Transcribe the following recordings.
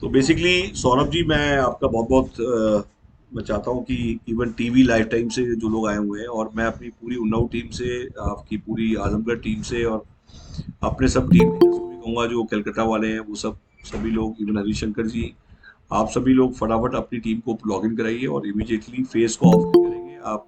तो बेसिकली सौरभ जी, मैं आपका बहुत बहुत मैं चाहता हूँ कि इवन टीवी लाइफ टाइम से जो लोग आए हुए हैं, और मैं अपनी पूरी उन्नाव टीम से, आपकी पूरी आजमगढ़ टीम से, और अपने सब टीम लीडर्स को भी कहूँगा जो कलकत्ता वाले हैं, वो सब सभी लोग, इवन हरिशंकर जी, आप सभी लोग फटाफट अपनी टीम को लॉग इन कराइए और इमीडिएटली फेस को ऑफ नहीं करेंगे आप,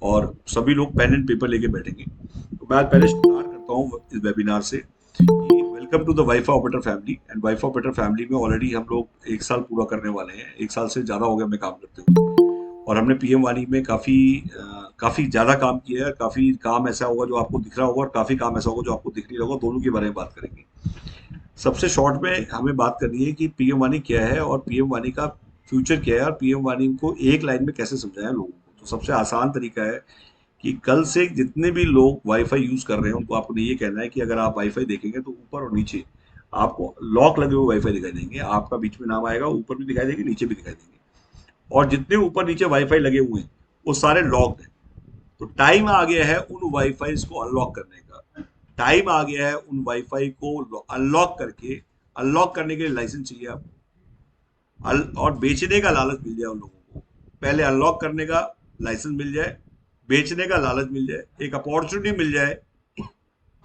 और सभी लोग पेन एंड पेपर लेके बैठेंगे। तो मैं आज पहले स्टार्ट करता हूँ इस वेबिनार से कि welcome to the Wifa operator family. And Wifa operator family में ऑलरेडी हम लोग 1 साल पूरा करने वाले हैं, 1 साल से ज़्यादा हो गया हमें काम करते हुए। और हमने पीएम वाणी में काफ़ी ज़्यादा काम किया है। काफ़ी काम ऐसा होगा जो आपको दिख रहा होगा, और काफ़ी काम ऐसा होगा जो आपको दिख नहीं रहा होगा। दोनों के बारे में बात करेंगे। सबसे शॉर्ट में हमें बात करनी है कि पीएम वाणी क्या है और पीएम वाणी का फ्यूचर क्या है, और पीएम वाणी को एक लाइन में कैसे समझाएं लोगों को। तो सबसे आसान तरीका है कि कल से जितने भी लोग वाईफाई यूज कर रहे हैं उनको आपने ये कहना है कि अगर आप वाईफाई देखेंगे तो ऊपर और नीचे आपको लॉक लगे हुए वाईफाई दिखाई देंगे। आपका बीच में नाम आएगा, ऊपर भी दिखाई देंगे, नीचे भी दिखाई देंगे। और जितने ऊपर नीचे वाईफाई लगे हुए हैं वो सारे लॉक्ड हैं। तो टाइम आ गया है उन वाईफाई को अनलॉक करने का। टाइम आ गया है उन वाईफाई को अनलॉक करके, अनलॉक करने के लिए लाइसेंस चाहिए आपको, और बेचने का लालच मिल जाए उन लोगों को। पहले अनलॉक करने का लाइसेंस मिल जाए, बेचने का लालच मिल जाए, एक अपॉर्चुनिटी मिल जाए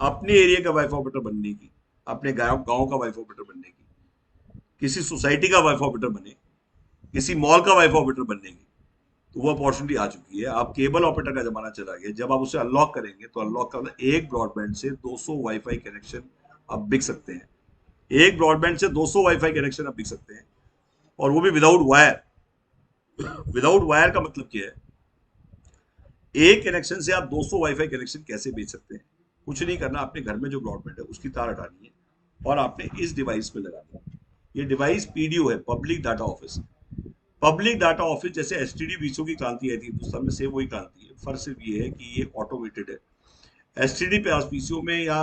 अपने एरिया का वाइफ ऑपरेटर बनने की, अपने गांव गांव का वाइफ ऑपरेटर बनने की, किसी सोसाइटी का वाइफ ऑपरेटर बने, किसी मॉल का वाइफ ऑपरेटर बनने की। तो वो अपॉर्चुनिटी आ चुकी है। आप केबल ऑपरेटर का जमाना चला गया। जब आप उसे अनलॉक करेंगे तो अनलॉक का मतलब एक ब्रॉडबैंड से 200 वाईफाई कनेक्शन अब बिक सकते हैं। एक ब्रॉडबैंड से 200 वाईफाई कनेक्शन अब बिक सकते हैं, और वो भी विदाउट वायर। विदाउट वायर का मतलब क्या है? एक कनेक्शन से आप 200 वाईफाई कनेक्शन कैसे बेच सकते हैं? कुछ नहीं करना, अपने घर में जो ब्रॉडबैंड है उसकी तार हटानी है और आपने इस डिवाइस पे लगाना है। ये डिवाइस पीडीओ है, public data office. Public data office जैसे एसटीडी बीसों की क्रांति आई थी हिंदुस्तान में, से वही क्रांति है। फर्क सिर्फ ये है कि ये ऑटोमेटेड है। एसटीडी पे पीसीओ में या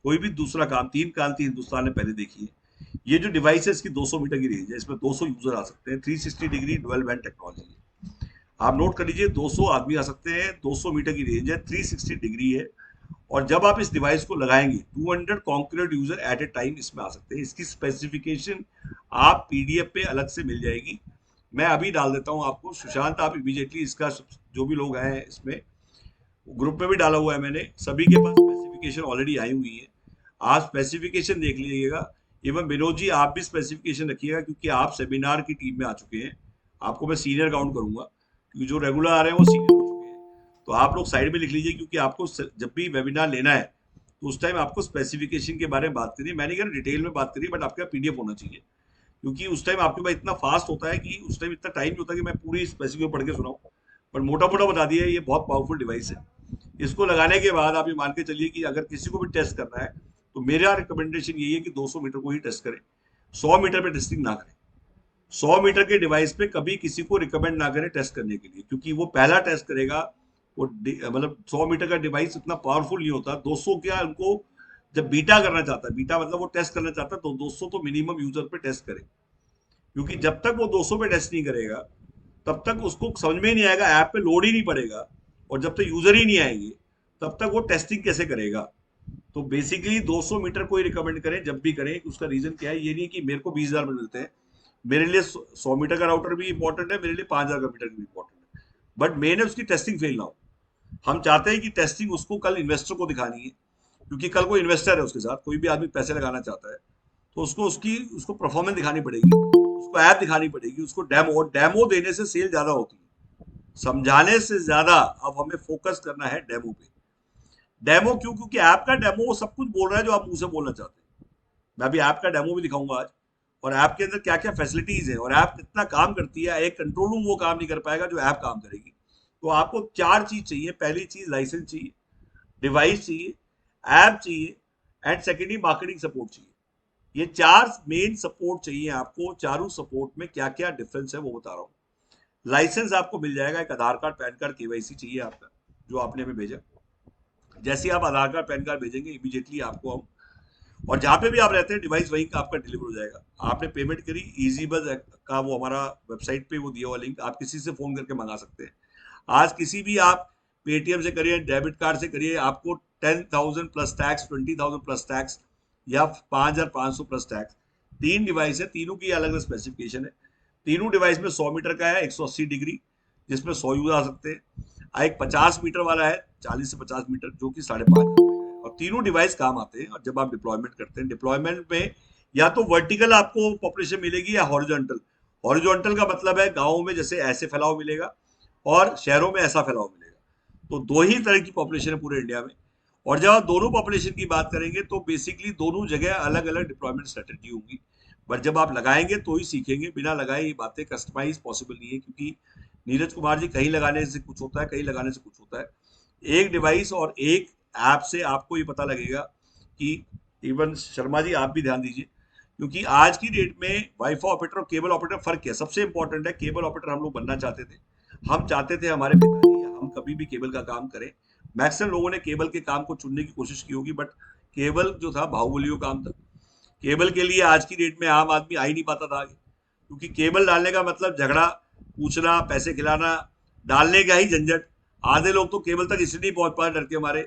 कोई भी दूसरा काम, तीन क्रांति हिंदुस्तान ने पहले देखी है। ये जो डिवाइस है इसकी 200 मीटर की रेंज है, इसमें 200 यूजर आ सकते हैं। 360 डिग्री डुअल बैंड टेक्नोलॉजी है। आप नोट कर लीजिए, 200 आदमी आ सकते हैं, 200 मीटर की रेंज है, 360 डिग्री है। और जब आप इस डिवाइस को लगाएंगे 200 कॉन्करेंट यूजर एट ए टाइम इसमें आ सकते हैं। इसकी स्पेसिफिकेशन आप पीडीएफ पे अलग से मिल जाएगी। मैं अभी डाल देता हूं आपको। सुशांत, आप इमीडिएटली इसका, जो भी लोग हैं इसमें, ग्रुप में भी डाला हुआ है मैंने, सभी के पास स्पेसिफिकेशन ऑलरेडी आई हुई है। आप स्पेसिफिकेशन देख लीजिएगा। इवन विनोद जी, आप भी स्पेसिफिकेशन रखिएगा, क्योंकि आप सेमिनार की टीम में आ चुके हैं। आपको मैं सीनियर काउंट करूंगा, क्योंकि जो रेगुलर आ रहे हैं वो सीनियर हो चुके हैं। तो आप लोग साइड में लिख लीजिए, क्योंकि आपको जब भी वेबिनार लेना है तो उस टाइम आपको स्पेसिफिकेशन के बारे में बात करिए। मैंने कहा डिटेल में बात करिए, बट आपके पीडीएफ होना चाहिए, क्योंकि उस टाइम आपके पास इतना फास्ट होता है कि उस टाइम इतना टाइम नहीं होता कि मैं पूरी स्पेसिफिक पढ़ के सुनाऊं। पर मोटा मोटा बता दिया, ये बहुत पावरफुल डिवाइस है। इसको लगाने के बाद आप ये मान के चलिए कि अगर किसी को भी टेस्ट करना है तो मेरा रिकमेंडेशन यही है कि 200 मीटर को ही टेस्ट करें। 100 मीटर पे टेस्टिंग ना करें। 100 मीटर के डिवाइस पे कभी किसी को रिकमेंड ना करें टेस्ट करने के लिए, क्योंकि वो पहला टेस्ट करेगा। वो मतलब 100 मीटर का डिवाइस इतना पावरफुल नहीं होता। 200 क्या, उनको जब बीटा करना चाहता है, बीटा मतलब वो टेस्ट करना चाहता है, तो 200 तो मिनिमम यूजर पे टेस्ट करे। क्योंकि जब तक वो 200 पे टेस्ट नहीं करेगा तब तक उसको समझ में ही नहीं आएगा, ऐप पे लोड ही नहीं पड़ेगा। और जब तक यूजर ही नहीं आएंगे तब तक वो टेस्टिंग कैसे करेगा? तो बेसिकली 200 मीटर को ही रिकमेंड करें जब भी करें। उसका रीजन क्या है? ये नहीं कि मेरे को 20,000 में मिलते हैं। मेरे लिए 100 मीटर का राउटर भी इंपॉर्टेंट है, मेरे लिए 5,000 का मीटर भी इंपॉर्टेंट है। बट मेन है उसकी टेस्टिंग फेल ना हो। हम चाहते हैं कि टेस्टिंग उसको कल इन्वेस्टर को दिखानी है, क्योंकि कल को इन्वेस्टर है उसके साथ, कोई भी आदमी पैसे लगाना चाहता है, तो उसको परफॉर्मेंस दिखानी पड़ेगी, उसको ऐप दिखानी पड़ेगी, उसको डेमो। डेमो देने से सेल ज्यादा होती है, समझाने से ज्यादा। अब हमें फोकस करना है डेमो पे। डेमो क्यों? क्योंकि ऐप का डेमो वो सब कुछ बोल रहा है जो आप मुंह से बोलना चाहते हैं। मैं अभी ऐप का डेमो भी दिखाऊंगा आज, और ऐप के अंदर क्या क्या फैसिलिटीज है, और ऐप कितना काम करती है। एक कंट्रोल रूम वो काम नहीं कर पाएगा जो ऐप काम करेगी। तो आपको चार चीज चाहिए। पहली चीज लाइसेंस चाहिए, डिवाइस चाहिए, ऐप चाहिए, एंड सेकेंडली मार्केटिंग सपोर्ट चाहिए। ये चार मेन सपोर्ट चाहिए आपको। चारों सपोर्ट में क्या क्या डिफरेंस है वो बता रहा हूँ। लाइसेंस आपको मिल जाएगा, एक आधार कार्ड, पैन कार्ड, केवाईसी चाहिए आपका, जो आपने हमें भेजा। जैसे ही आप आधार कार्ड, पैन कार्ड भेजेंगे, इमीडिएटली आपको हम, और जहां पे भी आप रहते हैं डिवाइस वहीं का आपका डिलीवर हो जाएगा। आपने पेमेंट करी, इजी बज का वो हमारा वेबसाइट पे वो दिया हुआ लिंक, आप किसी से फोन करके मंगा सकते हैं। आज किसी भी आप पेटीएम से करिए, डेबिट कार्ड से करिए, आपको 10,000 प्लस टैक्स, 20,000 प्लस टैक्स, या 5,500 प्लस टैक्स, 3 डिवाइस है, तीनों की अलग अलग स्पेसिफिकेशन है। तीनों डिवाइस में 100 मीटर का है 180 डिग्री, जिसमें 100 यूज आ सकते हैं। एक 50 मीटर वाला है 40 से 50 मीटर, जो कि 5,500 का है। और तीनों डिवाइस काम आते हैं। और जब आप डिप्लॉयमेंट करते हैं, डिप्लॉयमेंट में या तो वर्टिकल आपको पॉपुलेशन मिलेगी या हॉरिजॉन्टल। हॉरिजॉन्टल का मतलब है गाँव में जैसे ऐसे फैलाव मिलेगा और शहरों में ऐसा फैलाव मिलेगा। तो दो ही तरह की पॉपुलेशन है पूरे इंडिया में। और जब आप दोनों पॉपुलेशन की बात करेंगे तो बेसिकली दोनों जगह अलग अलग डिप्लॉयमेंट स्ट्रेटेजी होंगी। बट जब आप लगाएंगे तो ही सीखेंगे, बिना लगाए ये बातें कस्टमाइज पॉसिबल नहीं है, क्योंकि नीरज कुमार जी कहीं लगाने से कुछ होता है, कहीं लगाने से कुछ होता है। एक डिवाइस और एक ऐप से आपको ये पता लगेगा कि, इवन शर्मा जी आप भी ध्यान दीजिए, क्योंकि आज की डेट में वाईफाई ऑपरेटर और केबल ऑपरेटर फर्क क्या है? सबसे इंपॉर्टेंट है, केबल ऑपरेटर हम लोग बनना चाहते थे। हम चाहते थे हमारे पिताजी या हम कभी भी केबल का काम करें। मैक्सिमम लोगों ने केबल के काम को चुनने की कोशिश की होगी, बट केबल जो था बाहुबलियों काम था। केबल के लिए आज की डेट में आम आदमी आ ही नहीं पाता था आगे, क्योंकि केबल डालने का मतलब झगड़ा, पूछना, पैसे खिलाना, डालने का ही झंझट। आधे लोग तो केबल तक इसलिए नहीं पहुंच पाए डर के मारे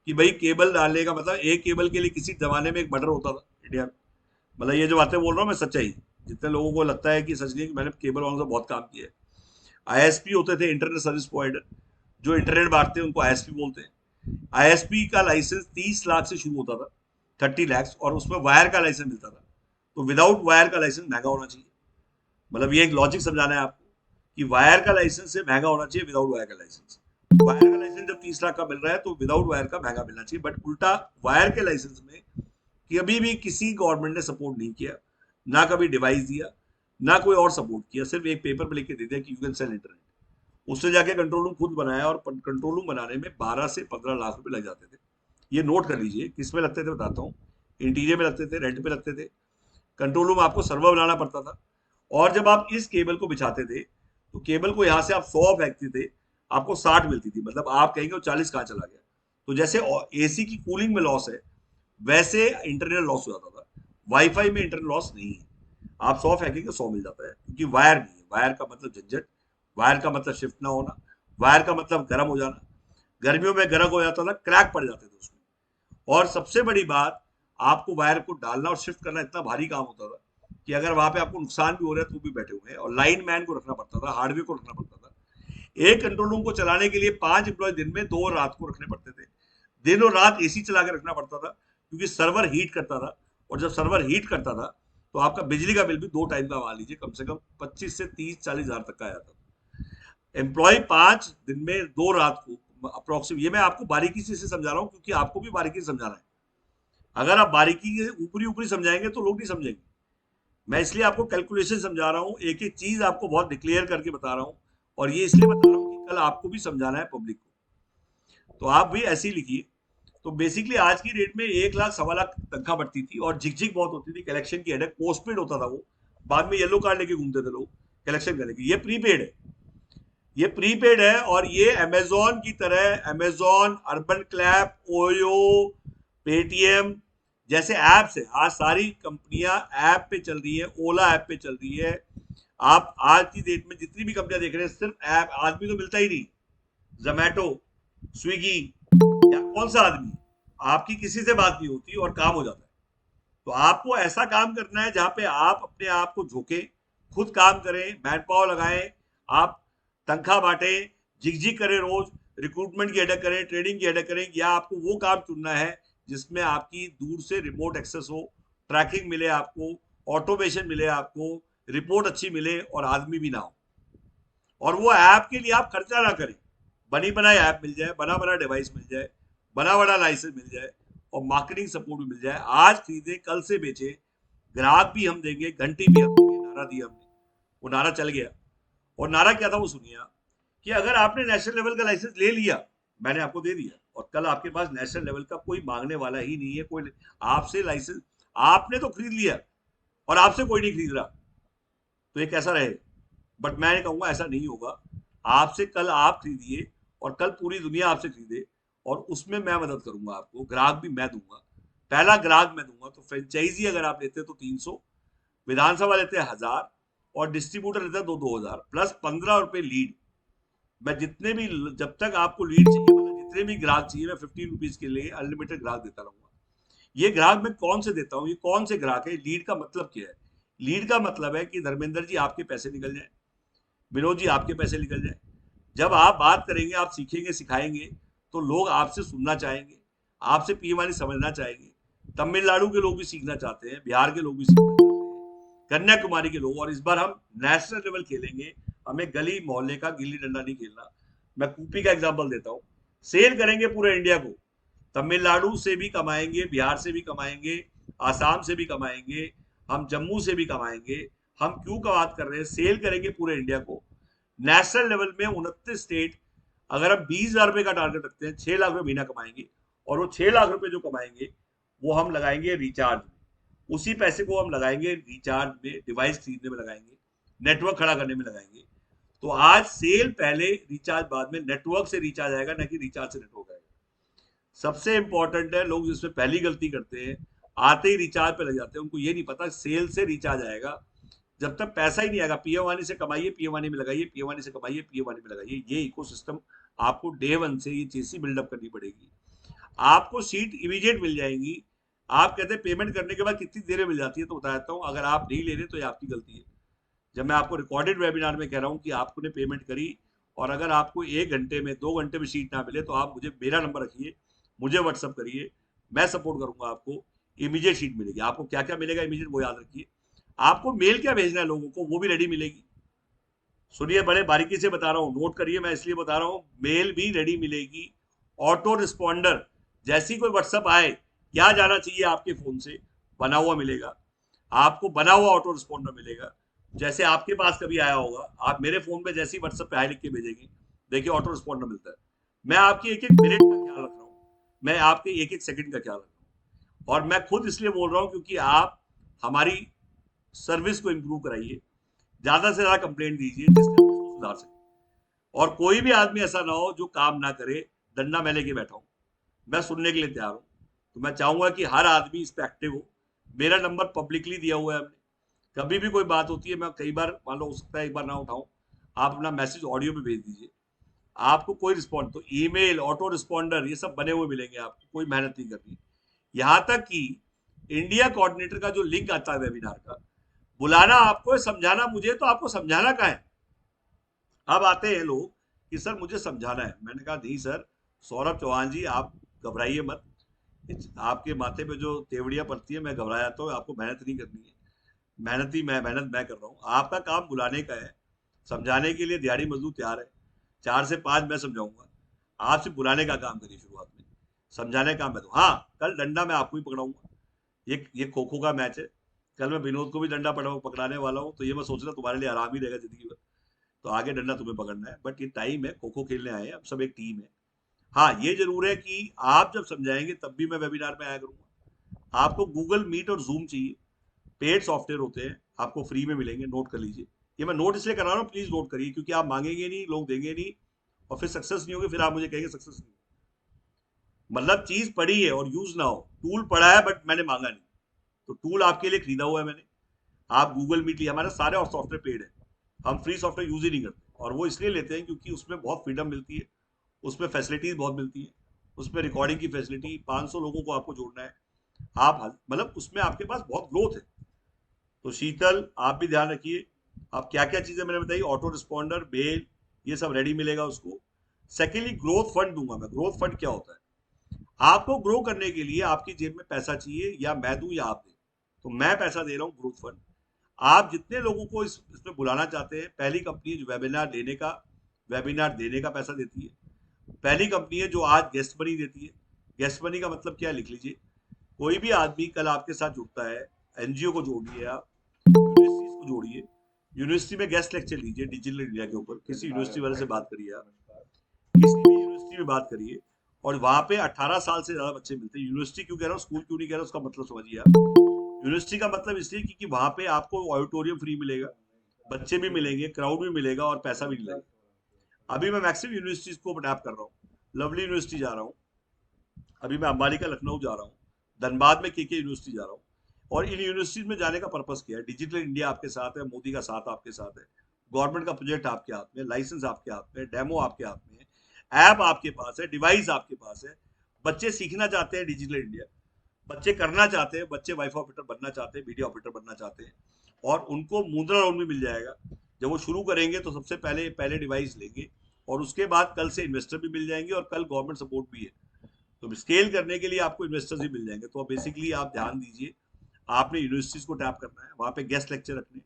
कि भाई केबल डालने का मतलब, एक केबल के लिए किसी जमाने में एक मर्डर होता था इंडिया में। मतलब ये जो बातें बोल रहा हूँ मैं सच्चाई। जितने लोगों को लगता है कि सच नहीं, कि मैंने केबल वालों से बहुत काम किया है। आईएसपी होते थे, इंटरनेट सर्विस प्रोवाइडर, जो इंटरनेट बांटते हैं उनको आईएसपी बोलते हैं। आईएसपी का लाइसेंस 30 लाख से शुरू होता था, 30 लाख, और उसमें वायर का लाइसेंस मिलता था। तो विदाउट वायर का लाइसेंस महंगा होना चाहिए। मतलब ये एक लॉजिक समझाना है आपको कि वायर का लाइसेंस से महंगा होना चाहिए विदाउट वायर का लाइसेंस। वायर का लाइसेंस जब 30 लाख का मिल रहा है तो विदाउट वायर का महंगा मिलना चाहिए। बट उल्टा, वायर के लाइसेंस में कभी भी किसी गवर्नमेंट ने सपोर्ट नहीं किया, ना कभी डिवाइस दिया, ना कोई और सपोर्ट किया। सिर्फ एक पेपर पे लिख के दे दिया कि यू कैन सेल इंटरनेट। उससे जाके कंट्रोल रूम खुद बनाया, और कंट्रोल रूम बनाने में 12 से 15 लाख रुपए लग जाते थे। ये नोट कर लीजिए किस में लगते थे, बताता हूँ। इंटीरियर में लगते थे, रेंट पे लगते थे। कंट्रोल रूम आपको सर्वर बनाना पड़ता था। और जब आप इस केबल को बिछाते थे, तो केबल को यहाँ से आप 100 फेंकते थे, आपको 60 मिलती थी। मतलब आप कहेंगे वो 40 कहाँ चला गया। तो जैसे एसी की कूलिंग में लॉस है, वैसे इंटरनल लॉस हो जाता था। वाईफाई में इंटरनल लॉस नहीं है। आप 100 फेंकेंगे 100 मिल जाता है, क्योंकि वायर नहीं है। वायर का मतलब झंझट, वायर का मतलब शिफ्ट ना होना, वायर का मतलब गर्म हो जाना। गर्मियों में गर्म हो जाता था, क्रैक पड़ जाते थे उसमें। और सबसे बड़ी बात, आपको वायर को डालना और शिफ्ट करना इतना भारी काम होता था कि अगर वहां पे आपको नुकसान भी हो रहा है तो भी बैठे हुए हैं। और लाइन मैन को रखना पड़ता था, हार्डवेयर को रखना पड़ता था। एक कंट्रोल रूम को चलाने के लिए 5 एम्प्लॉय दिन में, 2 रात को रखने पड़ते थे। दिन और रात एसी चला के रखना पड़ता था, क्योंकि सर्वर हीट करता था। और जब सर्वर हीट करता था तो आपका बिजली का बिल भी 2 टाइम का, मान लीजिए, कम से कम 25 से 30 40 हजार तक का आया था। एम्प्लॉय 5 दिन में 2 रात को अप्रोक्सीमेट, ये मैं आपको बारीकी से समझा रहा हूँ क्योंकि आपको भी बारीकी से समझाना है। अगर आप बारीकी से ऊपरी ऊपरी समझाएंगे तो लोग नहीं समझेंगे। मैं इसलिए आपको कैलकुलेशन समझा रहा हूँ, एक एक चीज आपको बहुत डिक्लेयर करके बता रहा हूँ। और ये इसलिए बता रहा हूँ कि कल आपको भी समझाना है पब्लिक को। तो आप भी ऐसे ही लिखिए। तो बेसिकली आज की डेट में 1 लाख 1.25 लाख तनख्वाह बढ़ती थी, और झिकझिक बहुत होती थी। कलेक्शन की हेडेक, पोस्टपेड होता था वो। बाद में येलो कार्ड लेके घूमते थे लोग कलेक्शन करने की। ये प्रीपेड है, ये प्रीपेड है। और ये अमेजोन की तरह, Amazon, urban clap, OYO, Paytm जैसे ऐप्स है, आज सारी कंपनियां ऐप पे चल रही है। ओला ऐप पे चल रही है। आप आज की डेट में जितनी भी कंपनियां देख रहे हैं, सिर्फ ऐप। आदमी तो मिलता ही नहीं। जोमेटो, स्विगी, या कौन सा आदमी, आपकी किसी से बात नहीं होती और काम हो जाता है। तो आपको ऐसा काम करना है जहां पे आप अपने आप को झोंके, खुद काम करें, मैन पावर लगाएं, आप तनख्वाह बांटे, झिकझिक करें रोज, रिक्रूटमेंट की हेडेक करें, ट्रेनिंग की हेडेक करें। या आपको वो काम चुनना है जिसमें आपकी दूर से रिमोट एक्सेस हो, ट्रैकिंग मिले आपको, ऑटोमेशन मिले आपको, रिपोर्ट अच्छी मिले और आदमी भी ना हो। और वो ऐप के लिए आप खर्चा ना करें। बनी बनाई ऐप मिल जाए, बना बना डिवाइस मिल जाए, बना बना लाइसेंस मिल जाए, और मार्केटिंग सपोर्ट भी मिल जाए। आज खरीदे कल से बेचे, ग्राहक भी हम देंगे, घंटी भी हम देंगे। नारा दिया हमने, वो नारा चल गया। और नारा क्या था वो सुनिए आप, कि अगर आपने नेशनल लेवल का लाइसेंस ले लिया, मैंने आपको दे दिया, और कल आपके पास नेशनल लेवल का कोई मांगने वाला ही नहीं है। कोई आपसे लाइसेंस, आपने तो खरीद लिया और आपसे कोई नहीं खरीद रहा, तो ये कैसा रहे? बट मैं कहूंगा ऐसा नहीं होगा। आपसे कल आप खरीदिए, और कल पूरी दुनिया आपसे खरीदे, और उसमें मैं मदद करूंगा आपको। ग्राहक भी मैं दूंगा, पहला ग्राहक मैं दूंगा। तो फ्रेंचाइजी अगर आप लेते हैं तो 300, विधानसभा लेते हैं 1000, और डिस्ट्रीब्यूटर लेते हैं 2-2000, प्लस 15 रुपए लीड। मैं जितने भी, जब तक आपको लीड चाहिए, मतलब जितने भी ग्राहक चाहिए, मैं 15 रुपीज के लिए अनलिमिटेड ग्राहक देता रहूंगा। ये ग्राहक मैं कौन से देता हूँ, ये कौन से ग्राहक है, लीड का मतलब क्या है? लीड का मतलब है कि धर्मेंद्र जी आपके पैसे निकल जाए, विनोद जी आपके पैसे निकल जाए। जब आप बात करेंगे, आप सीखेंगे सिखाएंगे, तो लोग आपसे सुनना चाहेंगे, आपसे पीएम वाणी समझना चाहेंगे। तमिलनाडु के लोग भी सीखना चाहते हैं, बिहार के लोग भी सीखना चाहते हैं, कन्याकुमारी के लोग। और इस बार हम नेशनल लेवल खेलेंगे, हमें गली मोहल्ले का गिल्ली डंडा नहीं खेलना। मैं कूपी का एग्जाम्पल देता हूँ, सेल करेंगे पूरे इंडिया को, तमिलनाडु से भी कमाएंगे, बिहार से भी कमाएंगे, आसाम से भी कमाएंगे, हम जम्मू से भी कमाएंगे। हम क्यों का बात कर रहे हैं, सेल करेंगे पूरे इंडिया को। नेशनल लेवल में 29 स्टेट, अगर हम 20,000 रुपए का टारगेट रखते हैं, 6 लाख रुपए महीना कमाएंगे। और वो 6 लाख रुपए जो कमाएंगे वो हम लगाएंगे रिचार्ज में, उसी पैसे को हम लगाएंगे रिचार्ज में, डिवाइस खरीदने में लगाएंगे, नेटवर्क खड़ा करने में लगाएंगे। तो आज सेल पहले, रिचार्ज बाद में। नेटवर्क से रिचार्ज आएगा, ना कि रिचार्ज से नेटवर्क आएगा। सबसे इंपॉर्टेंट है, लोग जिसमें पहली गलती करते हैं, आते ही रिचार्ज पे लग जाते हैं। उनको ये नहीं पता सेल से रिचार्ज आएगा। जब तक पैसा ही नहीं आएगा, पीएम वाणी से कमाइए, पीएम वाणी में लगाइए, पीएम वाणी से कमाइए, पीएम वाणी में लगाइए। ये इकोसिस्टम आपको डे वन से ये चीज बिल्डअप करनी पड़ेगी। आपको सीट इमीडिएट मिल जाएंगी। आप कहते हैं पेमेंट करने के बाद कितनी देर में मिल जाती है, तो बता देता हूँ, अगर आप नहीं ले रहे तो ये आपकी गलती है। जब मैं आपको रिकॉर्डेड वेबिनार में कह रहा हूँ कि आपने पेमेंट करी, और अगर आपको 1 घंटे में 2 घंटे में सीट ना मिले, तो आप मुझे, मेरा नंबर रखिए, मुझे व्हाट्सअप करिए, मैं सपोर्ट करूंगा आपको। इमीडिएट सीट मिलेगी। आपको क्या क्या मिलेगा इमीडिएट, वो याद रखिए। आपको मेल क्या भेजना है लोगों को, वो भी रेडी मिलेगी। सुनिए, बड़े बारीकी से बता रहा हूँ, नोट करिए, मैं इसलिए बता रहा हूँ, मेल भी रेडी मिलेगी। ऑटो रिस्पॉन्डर, जैसी कोई व्हाट्सअप आए, क्या जाना चाहिए आपके फोन से, बना हुआ मिलेगा आपको, बना हुआ ऑटो रिस्पॉन्डर मिलेगा। जैसे आपके पास कभी आया होगा, आप मेरे फोन पे जैसे ही व्हाट्सएप पे हाई लिख के भेजेंगे, देखिए ऑटो रिस्पॉन्डर मिलता है। मैं आपकी एक एक मिनट का ख्याल रख रहा हूँ, मैं आपके एक एक सेकंड का ख्याल रख रहा हूँ। और मैं खुद इसलिए बोल रहा हूँ क्योंकि आप हमारी सर्विस को इंप्रूव कराइए, ज्यादा से ज्यादा कंप्लेंट दीजिए, जिससे हम उसको सुधार सकें। और कोई भी आदमी ऐसा ना हो जो काम ना करे, डंडा मैं लेके बैठा हूँ, मैं सुनने के लिए तैयार हूँ। तो मैं चाहूंगा कि हर आदमी इस पे एक्टिव हो। मेरा नंबर पब्लिकली दिया हुआ है हमने, कभी भी कोई बात होती है, मैं कई बार, मान लो हो सकता है एक बार ना उठाऊं, आप अपना मैसेज ऑडियो में भेज दीजिए, आपको कोई रिस्पॉन्ड, तो ईमेल, ऑटो रिस्पॉन्डर, ये सब बने हुए मिलेंगे आपको, कोई मेहनत नहीं करनी। यहाँ तक कि इंडिया कोऑर्डिनेटर का जो लिंक आता है वेबिनार का, बुलाना आपको है, समझाना मुझे, तो आपको समझाना कहाँ है? अब आते हैं लोग कि सर मुझे समझाना है। मैंने कहा नहीं सर, सौरभ चौहान जी आप घबराइए मत, आपके माथे पे जो तेवड़ियां पड़ती है, मैं घबराया तो आपको मेहनत नहीं करनी है, मेहनत मैं कर रहा हूँ। आपका काम बुलाने का है, समझाने के लिए दिहाड़ी मजदूर तैयार है, 4 से 5 मैं समझाऊंगा, आप सिर्फ बुलाने का काम करिए शुरुआत में, समझाने का काम मैं। तो हाँ, कल डंडा मैं आपको ही पकड़ाऊंगा। ये खो खो का मैच है, कल मैं विनोद को भी डंडा पकड़ाने वाला हूँ, तो ये मैं सोच रहा हूँ तुम्हारे लिए आराम ही रहेगा जिंदगी भर। तो आगे डंडा तुम्हें पकड़ना है, बट ये टाइम है, खो खो खेलने आए हैं, अब सब एक टीम है। हाँ, ये जरूर है कि आप जब समझाएंगे तब भी मैं वेबिनार में आया करूंगा। आपको गूगल मीट और जूम चाहिए, पेड सॉफ्टवेयर होते हैं, आपको फ्री में मिलेंगे, नोट कर लीजिए। ये मैं नोट इसलिए करा रहा हूँ, प्लीज नोट करिए, क्योंकि आप मांगेंगे नहीं, लोग देंगे नहीं, और फिर सक्सेस नहीं होगी, फिर आप मुझे कहेंगे सक्सेस नहीं। मतलब चीज पड़ी है और यूज ना हो, टूल पड़ा है बट मैंने मांगा नहीं, तो टूल आपके लिए खरीदा हुआ है मैंने। आप गूगल मीट लिए, हमारे सारे और सॉफ्टवेयर पेड है, हम फ्री सॉफ्टवेयर यूज ही नहीं करते। और वो इसलिए लेते हैं क्योंकि उसमें बहुत फ्रीडम मिलती है, उसमें फैसिलिटीज बहुत मिलती है, उसमें रिकॉर्डिंग की फैसिलिटी, 500 लोगों को आपको जोड़ना है, आप मतलब उसमें आपके पास बहुत ग्रोथ है। तो शीतल आप भी ध्यान रखिए। अब क्या क्या चीजें मैंने बताई, ऑटो रिस्पॉन्डर, मेल, ये सब रेडी मिलेगा उसको। सेकेंडली ग्रोथ फंड दूंगा मैं। ग्रोथ फंड क्या होता है? आपको ग्रो करने के लिए आपकी जेब में पैसा चाहिए, या मैं दूं या आप दें, तो मैं पैसा दे रहा हूँ ग्रोथ फंड। आप जितने लोगों को इसमें बुलाना चाहते हैं, पहली कंपनी जो वेबिनार देने का पैसा देती है, पहली कंपनी है जो आज गेस्ट मनी देती है। गेस्ट मनी का मतलब क्या है, लिख लीजिए। कोई भी आदमी कल आपके साथ जुड़ता है, एनजीओ को जोड़िए, आप यूनिवर्सिटीज को जोड़िए, यूनिवर्सिटी में गेस्ट लेक्चर लीजिए डिजिटल इंडिया के ऊपर, किसी यूनिवर्सिटी वाले से बात करिए, आप किसी भी यूनिवर्सिटी में बात करिए, और वहां पे 18 साल से ज्यादा बच्चे मिलते हैं। यूनिवर्सिटी क्यों कह रहा हूँ, स्कूल क्यों नहीं कह रहा, उसका मतलब समझिए आप। यूनिवर्सिटी का मतलब इसलिए क्योंकि वहां पे आपको ऑडिटोरियम फ्री मिलेगा, बच्चे भी मिलेंगे, क्राउड भी मिलेगा, और पैसा भी मिलेगा। अभी मैं मैक्सिमम यूनिवर्सिटीज को अडैप्ट कर रहा हूँ। लवली यूनिवर्सिटी जा रहा हूँ, अभी मैं अंबाली का लखनऊ जा रहा हूँ, धनबाद में के यूनिवर्सिटी जा रहा हूँ। और इन यूनिवर्सिटीज में जाने का पर्पस क्या है? डिजिटल इंडिया आपके साथ है, मोदी का साथ आपके साथ है, गवर्नमेंट का प्रोजेक्ट आपके हाथ में, लाइसेंस आपके हाथ में, डेमो आपके हाथ में है, ऐप आपके पास है, डिवाइस आपके पास है, बच्चे सीखना चाहते हैं डिजिटल इंडिया। बच्चे करना चाहते हैं, बच्चे वाईफाई ऑपरेटर बनना चाहते हैं, मीडिया ऑपरेटर बनना चाहते हैं, और उनको मुद्रा लोन भी मिल जाएगा। जब वो शुरू करेंगे तो सबसे पहले पहले डिवाइस लेंगे, और उसके बाद कल से इन्वेस्टर भी मिल जाएंगे, और कल गवर्नमेंट सपोर्ट भी है, तो स्केल करने के लिए आपको इन्वेस्टर्स भी मिल जाएंगे। तो बेसिकली आप ध्यान दीजिए, आपने यूनिवर्सिटीज को टैप करना है, वहां पे गेस्ट लेक्चर रखने,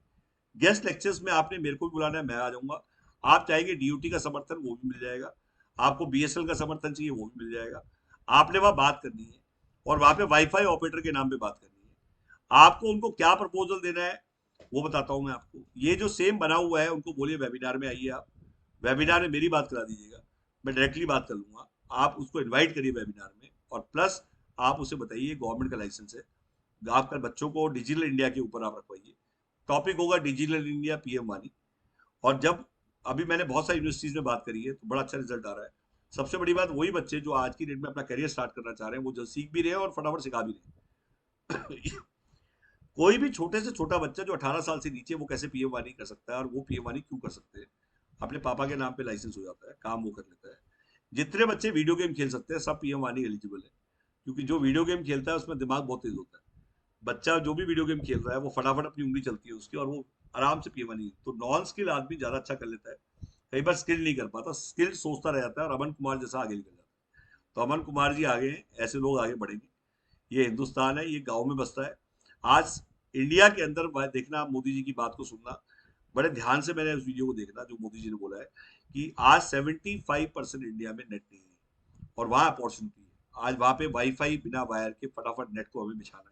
गेस्ट लेक्चर्स में आपने मेरे को भी बुलाना है, मैं आ जाऊंगा। आप चाहेंगे डीयूटी का समर्थन, वो भी मिल जाएगा। आपको बीएसएल का समर्थन चाहिए, वो भी मिल जाएगा। आपने वहां बात करनी है, और वहां पे वाईफाई ऑपरेटर के नाम पे बात करनी है। आपको उनको क्या प्रपोजल देना है वो बताता हूं मैं आपको। ये जो सेम बना हुआ है, उनको बोलिए वेबिनार में आइए आप, वेबिनार में मेरी बात करा दीजिएगा, मैं डायरेक्टली बात कर लूंगा। आप उसको इनवाइट करिए वेबिनार में, और प्लस आप उसे बताइए गवर्नमेंट का लाइसेंस है, आपका बच्चों को डिजिटल इंडिया के ऊपर आप रखवाइए। टॉपिक होगा डिजिटल इंडिया पीएम वानी। और जब अभी मैंने बहुत सारी यूनिवर्सिटीज में बात करी है, तो बड़ा अच्छा रिजल्ट आ रहा है। सबसे बड़ी बात, वही बच्चे जो आज की डेट में अपना करियर स्टार्ट करना चाह रहे हैं, वो जो सीख भी रहे हैं और फटाफट सिखा भी रहे हैं। कोई भी छोटे से छोटा बच्चा जो 18 साल से नीचे, वो कैसे पीएम वानी कर सकता है, और वो पीएम वानी क्यों कर सकते हैं? अपने पापा के नाम पे लाइसेंस हो जाता है, काम वो कर लेता है। जितने बच्चे वीडियो गेम खेल सकते हैं, सब पीएम वानी एलिजिबल है, क्योंकि जो वीडियो गेम खेलता है उसमें दिमाग बहुत तेज होता है। बच्चा जो भी वीडियो गेम खेल रहा है, वो फटाफट अपनी उंगली चलती है उसकी, और वो आराम से पीएम वानी। तो नॉन स्किल आदमी ज्यादा अच्छा कर लेता है, कई बार स्किल नहीं कर पाता, स्किल सोचता रह जाता है, और अमन कुमार जैसा आगे निकल जाता है। तो अमन कुमार जी आगे हैं, ऐसे लोग आगे बढ़ेंगे। ये हिंदुस्तान है, ये गांव में बसता है। आज इंडिया के अंदर देखना, आप मोदी जी की बात को सुनना बड़े ध्यान से, मैंने उस वीडियो को देखना जो मोदी जी ने बोला है कि आज 75% इंडिया में नेट नहीं है, और वहां अपॉर्चुनिटी है। आज वहां पे वाईफाई बिना वायर के फटाफट नेट को हमें बिछाना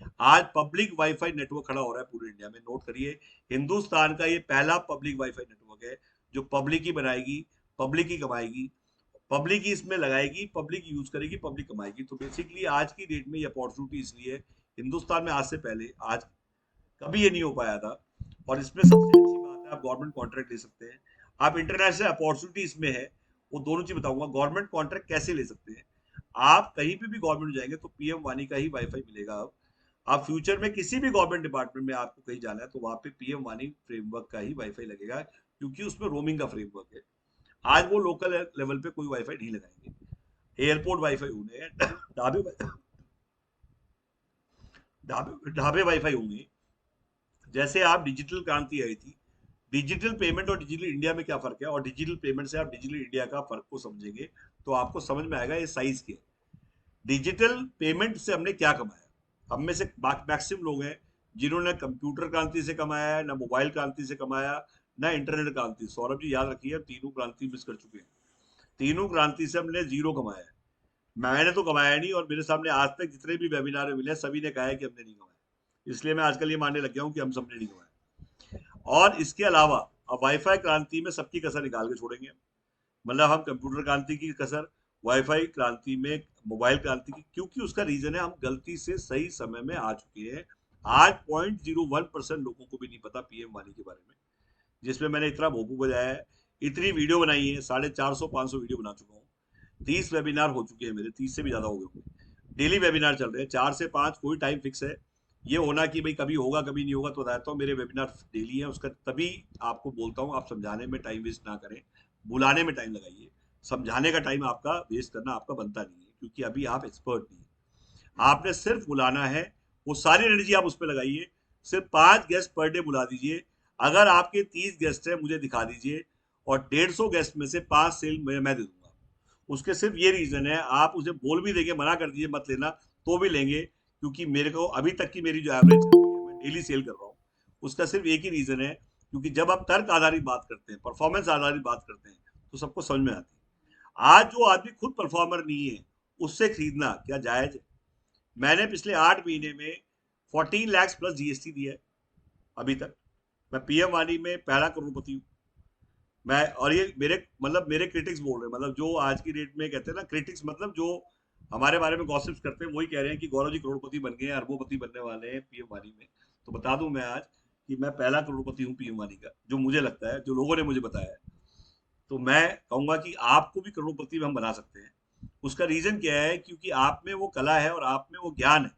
है। आज पब्लिक वाईफाई नेटवर्क खड़ा हो रहा है पूरे इंडिया में, नोट करिए। हिंदुस्तान का ये पहला पब्लिक वाईफाई नेटवर्क है, जो पब्लिक ही बनाएगी, पब्लिक ही कमाएगी, पब्लिक ही इसमें लगाएगी, पब्लिक यूज करेगी, पब्लिक कमाएगी। तो बेसिकली आज की डेट में ये अपॉर्चुनिटी इसलिए है, हिंदुस्तान में आज से पहले आज कभी ये नहीं हो पाया था। और इसमें सबसे अच्छी बात है, आप गवर्नमेंट कॉन्ट्रैक्ट ले सकते हैं, आप इंटरनेशनल अपॉर्चुनिटी इसमें है। वो दोनों चीज बताऊंगा, गवर्नमेंट कॉन्ट्रैक्ट कैसे ले सकते हैं। आप कहीं पे भी गवर्नमेंट जाएंगे तो पीएम वानी का ही वाईफाई मिलेगा। अब आप फ्यूचर में किसी भी गवर्नमेंट डिपार्टमेंट में आपको कहीं जाना है, तो वहां पे पीएम वानी फ्रेमवर्क का ही वाईफाई लगेगा, क्योंकि उसमें रोमिंग का फ्रेमवर्क है। आज वो लोकल लेवल पे कोई वाईफाई नहीं लगाएंगे। एयरपोर्ट वाईफाई होने हैं, ढाबे ढाबे ढाबे वाईफाई होंगे। जैसे आप डिजिटल क्रांति आई थी, डिजिटल पेमेंट और डिजिटल इंडिया में क्या फर्क है, और डिजिटल पेमेंट से आप डिजिटल इंडिया का फर्क को समझेंगे, तो आपको समझ में आएगा ये साइज क्या है। डिजिटल पेमेंट से हमने क्या कमाया? हम में से मैक्सिमम लोग हैं जिन्होंने कंप्यूटर क्रांति से कमाया है, ना मोबाइल क्रांति से कमाया, ना इंटरनेट क्रांति। सौरभ जी याद रखिए, तीनों क्रांति मिस कर चुके हैं। तीनों क्रांति से हमने जीरो कमाया है। मैंने तो कमाया नहीं, और मेरे सामने आज तक जितने भी वेबिनार में मिले, सभी ने कहा है कि हमने नहीं कमाया। इसलिए मैं आजकल ये मानने लग गया हूँ कि हम सबने नहीं कमाया। और इसके अलावा अब वाईफाई क्रांति में सबकी कसर निकाल के छोड़ेंगे। मतलब हम कंप्यूटर क्रांति की कसर, वाईफाई क्रांति में, मोबाइल क्रांति की, क्योंकि उसका रीजन है हम गलती से सही समय में आ चुके हैं। आज 0.01% लोगों को भी नहीं पता पीएम वानी के बारे में, जिसमें मैंने इतना भोपू बजाया है, इतनी वीडियो बनाई है, 450-500 वीडियो बना चुका हूँ, 30 वेबिनार हो चुके हैं मेरे, 30 से भी ज्यादा हो गए होंगे। डेली वेबिनार चल रहे हैं, 4 से 5, कोई टाइम फिक्स है ये होना कि भाई कभी होगा कभी नहीं होगा, तो बताता हूँ मेरे वेबिनार डेली है। उसका तभी आपको बोलता हूँ, आप समझाने में टाइम वेस्ट ना करें, बुलाने में टाइम लगाइए। समझाने का टाइम आपका वेस्ट करना आपका बनता नहीं है, क्योंकि अभी आप एक्सपर्ट नहीं है। आपने सिर्फ बुलाना है, वो सारी एनर्जी आप उस पर लगाइए। सिर्फ 5 गेस्ट पर डे बुला दीजिए। अगर आपके 30 गेस्ट है, मुझे दिखा दीजिए, और 150 गेस्ट में से 5 सेल मैं दे दूंगा। उसके सिर्फ ये रीजन है, आप उसे बोल भी देंगे, मना कर दीजिए मत लेना, तो भी लेंगे, क्योंकि मेरे को अभी तक की मेरी जो एवरेज है, मैं डेली सेल कर रहा हूँ। उसका सिर्फ एक ही रीजन है, क्योंकि जब आप तर्क आधारित बात करते हैं, परफॉर्मेंस आधारित बात करते हैं, तो सबको समझ में आती है। आज जो आदमी खुद परफॉर्मर नहीं है, उससे खरीदना क्या जायज है? मैंने पिछले 8 महीने में 14 लाख प्लस जीएसटी दिया है अभी तक। मैं पीएम वाणी में पहला करोड़पति हूँ मैं। और ये मेरे क्रिटिक्स बोल रहे हैं, मतलब जो आज की डेट में कहते हैं ना क्रिटिक्स, मतलब जो हमारे बारे में गॉसिप्स करते हैं, वही कह रहे हैं कि गौरव जी करोड़पति बन गए हैं, अरबोपति बनने वाले हैं पीएम वाणी में। तो बता दूं मैं आज कि मैं पहला करोड़पति हूँ पीएम वाणी का, जो मुझे लगता है, जो लोगों ने मुझे बताया है। तो मैं कहूंगा कि आपको भी करोड़पति में हम बना सकते हैं। उसका रीजन क्या है? क्योंकि आप में वो कला है और आप में वो ज्ञान है।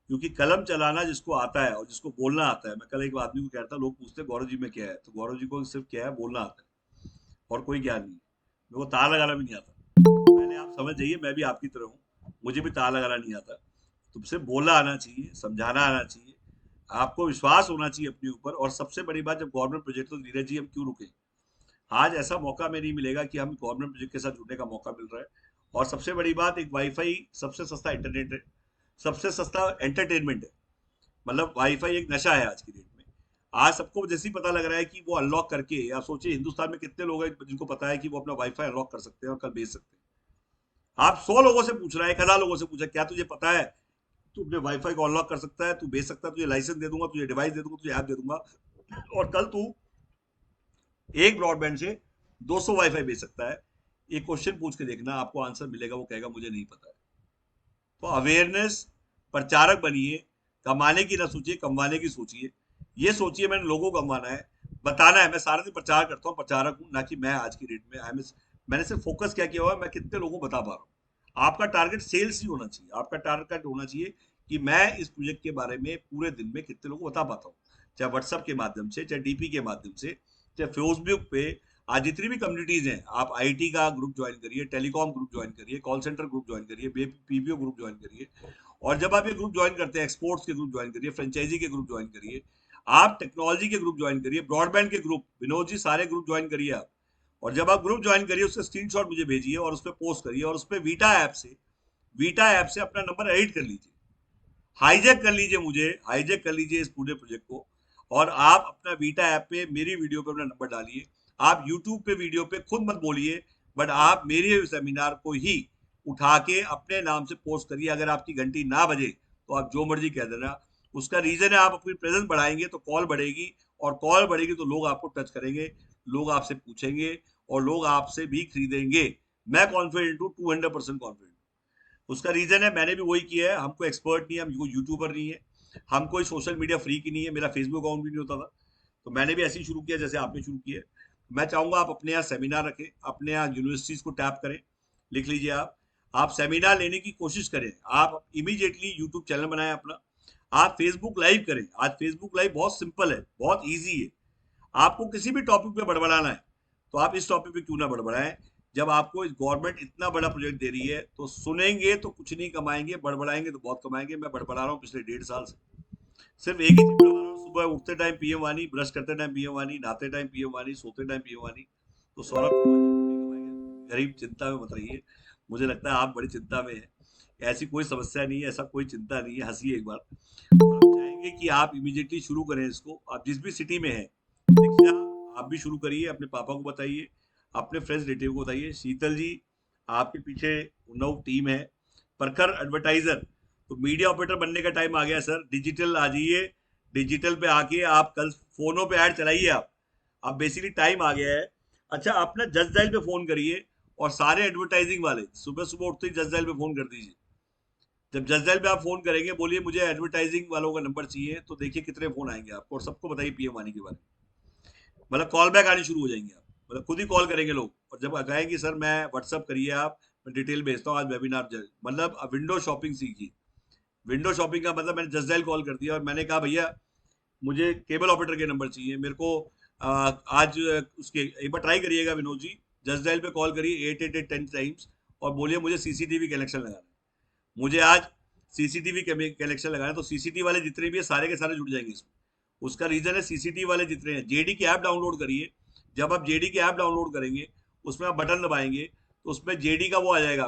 क्योंकि कलम चलाना जिसको आता है और जिसको बोलना आता है, मैं कल एक आदमी को कहता, लोग पूछते हैं गौरव जी में क्या है, तो गौरव जी को सिर्फ क्या है, बोलना आता है, और कोई ज्ञान नहीं। मेरे को तार लगाना भी नहीं आता। मैंने, आप समझ जाइए, मैं भी आपकी तरह हूँ, मुझे भी तार लगाना नहीं आता। तुमसे बोलना आना चाहिए, समझाना आना चाहिए, आपको विश्वास होना चाहिए अपने ऊपर। और सबसे बड़ी बात, जब गवर्नमेंट प्रोजेक्ट, तो नीरज जी हम क्यों रुके? आज ऐसा मौका में नहीं मिलेगा कि हम गवर्नमेंट प्रोजेक्ट के साथ जुड़ने का मौका मिल रहा है। और सबसे बड़ी बात, एक वाईफाई सबसे सस्ता इंटरनेट है, सबसे सस्ता एंटरटेनमेंट है। मतलब वाईफाई एक नशा है आज की डेट में। आज सबको जैसे ही पता लग रहा है कि वो अनलॉक करके, आप सोचिए हिंदुस्तान में कितने लोग हैं जिनको पता है कि वो अपना वाईफाई अनलॉक कर सकते हैं और कल बेच सकते हैं। आप 100 लोगों से पूछ रहा है, 1,000 लोगों से पूछा, क्या तुझे पता है तू अपने वाईफाई को अनलॉक कर सकता है, तू बेच सकता है, तुझे लाइसेंस दे दूंगा, तुझे डिवाइस दे दूंगा, तुझे ऐप दे दूंगा, और कल तू एक ब्रॉडबैंड से 200 वाईफाई बेच सकता है। एक क्वेश्चन पूछ के देखना, आपको आंसर मिलेगा, वो कहेगा मुझे नहीं पता है। तो अवेयरनेस, प्रचारक बनिए, कमाने की ना सोचिए, कमवाने की सोचिए। ये सोचिए मैंने लोगों को कमवाना है, बताना है। मैं सारा दिन प्रचार करता हूँ, प्रचारक हूँ ना कि मैं आज की डेट में मैंने सिर्फ फोकस क्या किया हुआ है, मैं कितने लोगों को बता पा रहा हूँ। आपका टारगेट सेल्स ही होना चाहिए, आपका टारगेट होना चाहिए कि मैं इस प्रोजेक्ट के बारे में पूरे दिन में कितने लोगों को बता पाता हूँ, चाहे व्हाट्सएप के माध्यम से, चाहे डीपी के माध्यम से, चाहे फेसबुक पे। आज जितनी भी कम्युनिटीज हैं, आप आईटी का ग्रुप ज्वाइन करिए, टेलीकॉम ग्रुप ज्वाइन करिए, कॉल सेंटर ग्रुप ज्वाइन करिए, पीपीओ ग्रुप ज्वाइन करिए। और जब आप ये ग्रुप ज्वाइन करते हैं, एक्सपोर्ट्स के ग्रुप ज्वाइन करिए, फ्रेंचाइजी के ग्रुप ज्वाइन करिए, आप टेक्नोलॉजी के ग्रुप ज्वाइन करिए, ब्रॉडबैंड के ग्रुप, विनोद जी सारे ग्रुप ज्वाइन करिए आप। और जब आप ग्रुप ज्वाइन करिए, उसका स्क्रीनशॉट मुझे भेजिए और उस पर पोस्ट करिए, और उस पर वीटा ऐप से अपना नंबर एडिट कर लीजिए, हाईजैक कर लीजिए, मुझे हाईजैक कर लीजिए इस पूरे प्रोजेक्ट को। और आप अपना वीटा ऐप पे मेरी वीडियो पे अपना नंबर डालिए। आप यूट्यूब पे वीडियो पे खुद मत बोलिए, बट आप मेरे सेमिनार को ही उठा के अपने नाम से पोस्ट करिए। अगर आपकी घंटी ना बजे तो आप जो मर्जी कह देना। उसका रीजन है, आप अपनी प्रेजेंस बढ़ाएंगे तो कॉल बढ़ेगी, और कॉल बढ़ेगी तो लोग आपको टच करेंगे, लोग आपसे पूछेंगे, और लोग आपसे भी खरीदेंगे। मैं कॉन्फिडेंट हूँ, 200% कॉन्फिडेंट। उसका रीजन है, मैंने भी वही किया है। हमको एक्सपर्ट नहीं है, हम कोई यूट्यूबर नहीं है, हम कोई सोशल मीडिया फ्री की नहीं है, मेरा फेसबुक अकाउंट भी नहीं होता था। तो मैंने भी ऐसे ही शुरू किया जैसे आपने शुरू किया। मैं चाहूंगा आप अपने यहाँ सेमिनार रखें, अपने यहाँ यूनिवर्सिटीज को टैप करें। लिख लीजिए आप सेमिनार लेने की कोशिश करें। आप इमीडिएटली यूट्यूब चैनल बनाएं अपना, आप फेसबुक लाइव करें। आज फेसबुक लाइव बहुत सिंपल है, बहुत ईजी है। आपको किसी भी टॉपिक पे बड़बड़ाना है तो आप इस टॉपिक पे क्यों ना बड़बड़ाएं। जब आपको गवर्नमेंट इतना बड़ा प्रोजेक्ट दे रही है तो सुनेंगे तो कुछ नहीं कमाएंगे, बड़बड़ाएंगे तो बहुत कमाएंगे। मैं बड़बड़ा रहा हूँ पिछले 1.5 साल से, सिर्फ एक ही चीज बड़बड़ा रहा हूँ, सुबह उठते टाइम पीएम वानी, ब्रश करते टाइम पीएम वानी, नहाते टाइम पीएम वानी, सोते टाइम पीएम वानी। तो सौरभ चौहान जी क्यों नहीं कमाएंगे? गरीब चिंता में मत रहिए, मुझे लगता है आप बड़ी चिंता में है। ऐसी कोई समस्या नहीं है, ऐसा कोई चिंता नहीं है, हंसिए एक बार। और हम चाहेंगे कि आप इमीडिएटली शुरू करें इसको। आप जिस भी सिटी में हैं, दीक्षा, आप भी शुरू करिए, अपने पापा को बताइए, अपने फ्रेंड्स रिलेटिव को बताइए। शीतल जी, आपके पीछे उन्नव टीम है। प्रखर एडवर्टाइजर, तो मीडिया ऑपरेटर बनने का टाइम आ गया सर, डिजिटल आ जाइए। डिजिटल पे आके आप कल फोनों पे ऐड चलाइए आप बेसिकली टाइम आ गया है। अच्छा, अपना जस्ट डायल पे फोन करिए, और सारे एडवर्टाइजिंग वाले सुबह सुबह उठते ही जस्ट डायल पे फोन कर दीजिए। जब जस्ट डायल पे आप फोन करेंगे, बोलिए मुझे एडवर्टाइजिंग वालों का नंबर चाहिए, तो देखिए कितने फोन आएंगे आपको, और सबको बताइए पीएम वानी के बारे में। मतलब कॉल बैक आनी शुरू हो जाएंगे आप, मतलब खुद ही कॉल करेंगे लोग। और जब कहेंगे सर मैं व्हाट्सअप करिए आप, मैं डिटेल भेजता हूँ, आज वेबिनार मतलब विंडो शॉपिंग सीखी। विंडो शॉपिंग का मतलब, मैंने जस्ट डायल कॉल कर दिया और मैंने कहा भैया मुझे केबल ऑपरेटर के नंबर चाहिए मेरे को। आज उसके एक बार ट्राई करिएगा विनोद जी, जस्ट डायल पे कॉल करिए 888 10 टाइम्स, और बोलिए मुझे सीसीटीवी कनेक्शन लगाना है, मुझे आज सीसीटीवी कनेक्शन लगाना है। तो सीसीटीवी वाले जितने भी है सारे के सारे जुड़ जाएंगे इसमें। उसका रीजन है, सीसीटीवी वाले जितने हैं, जेडी की ऐप डाउनलोड करिए। जब आप जेडी की ऐप डाउनलोड करेंगे, उसमें आप बटन दबाएंगे, तो उसमें जेडी का वो आ जाएगा,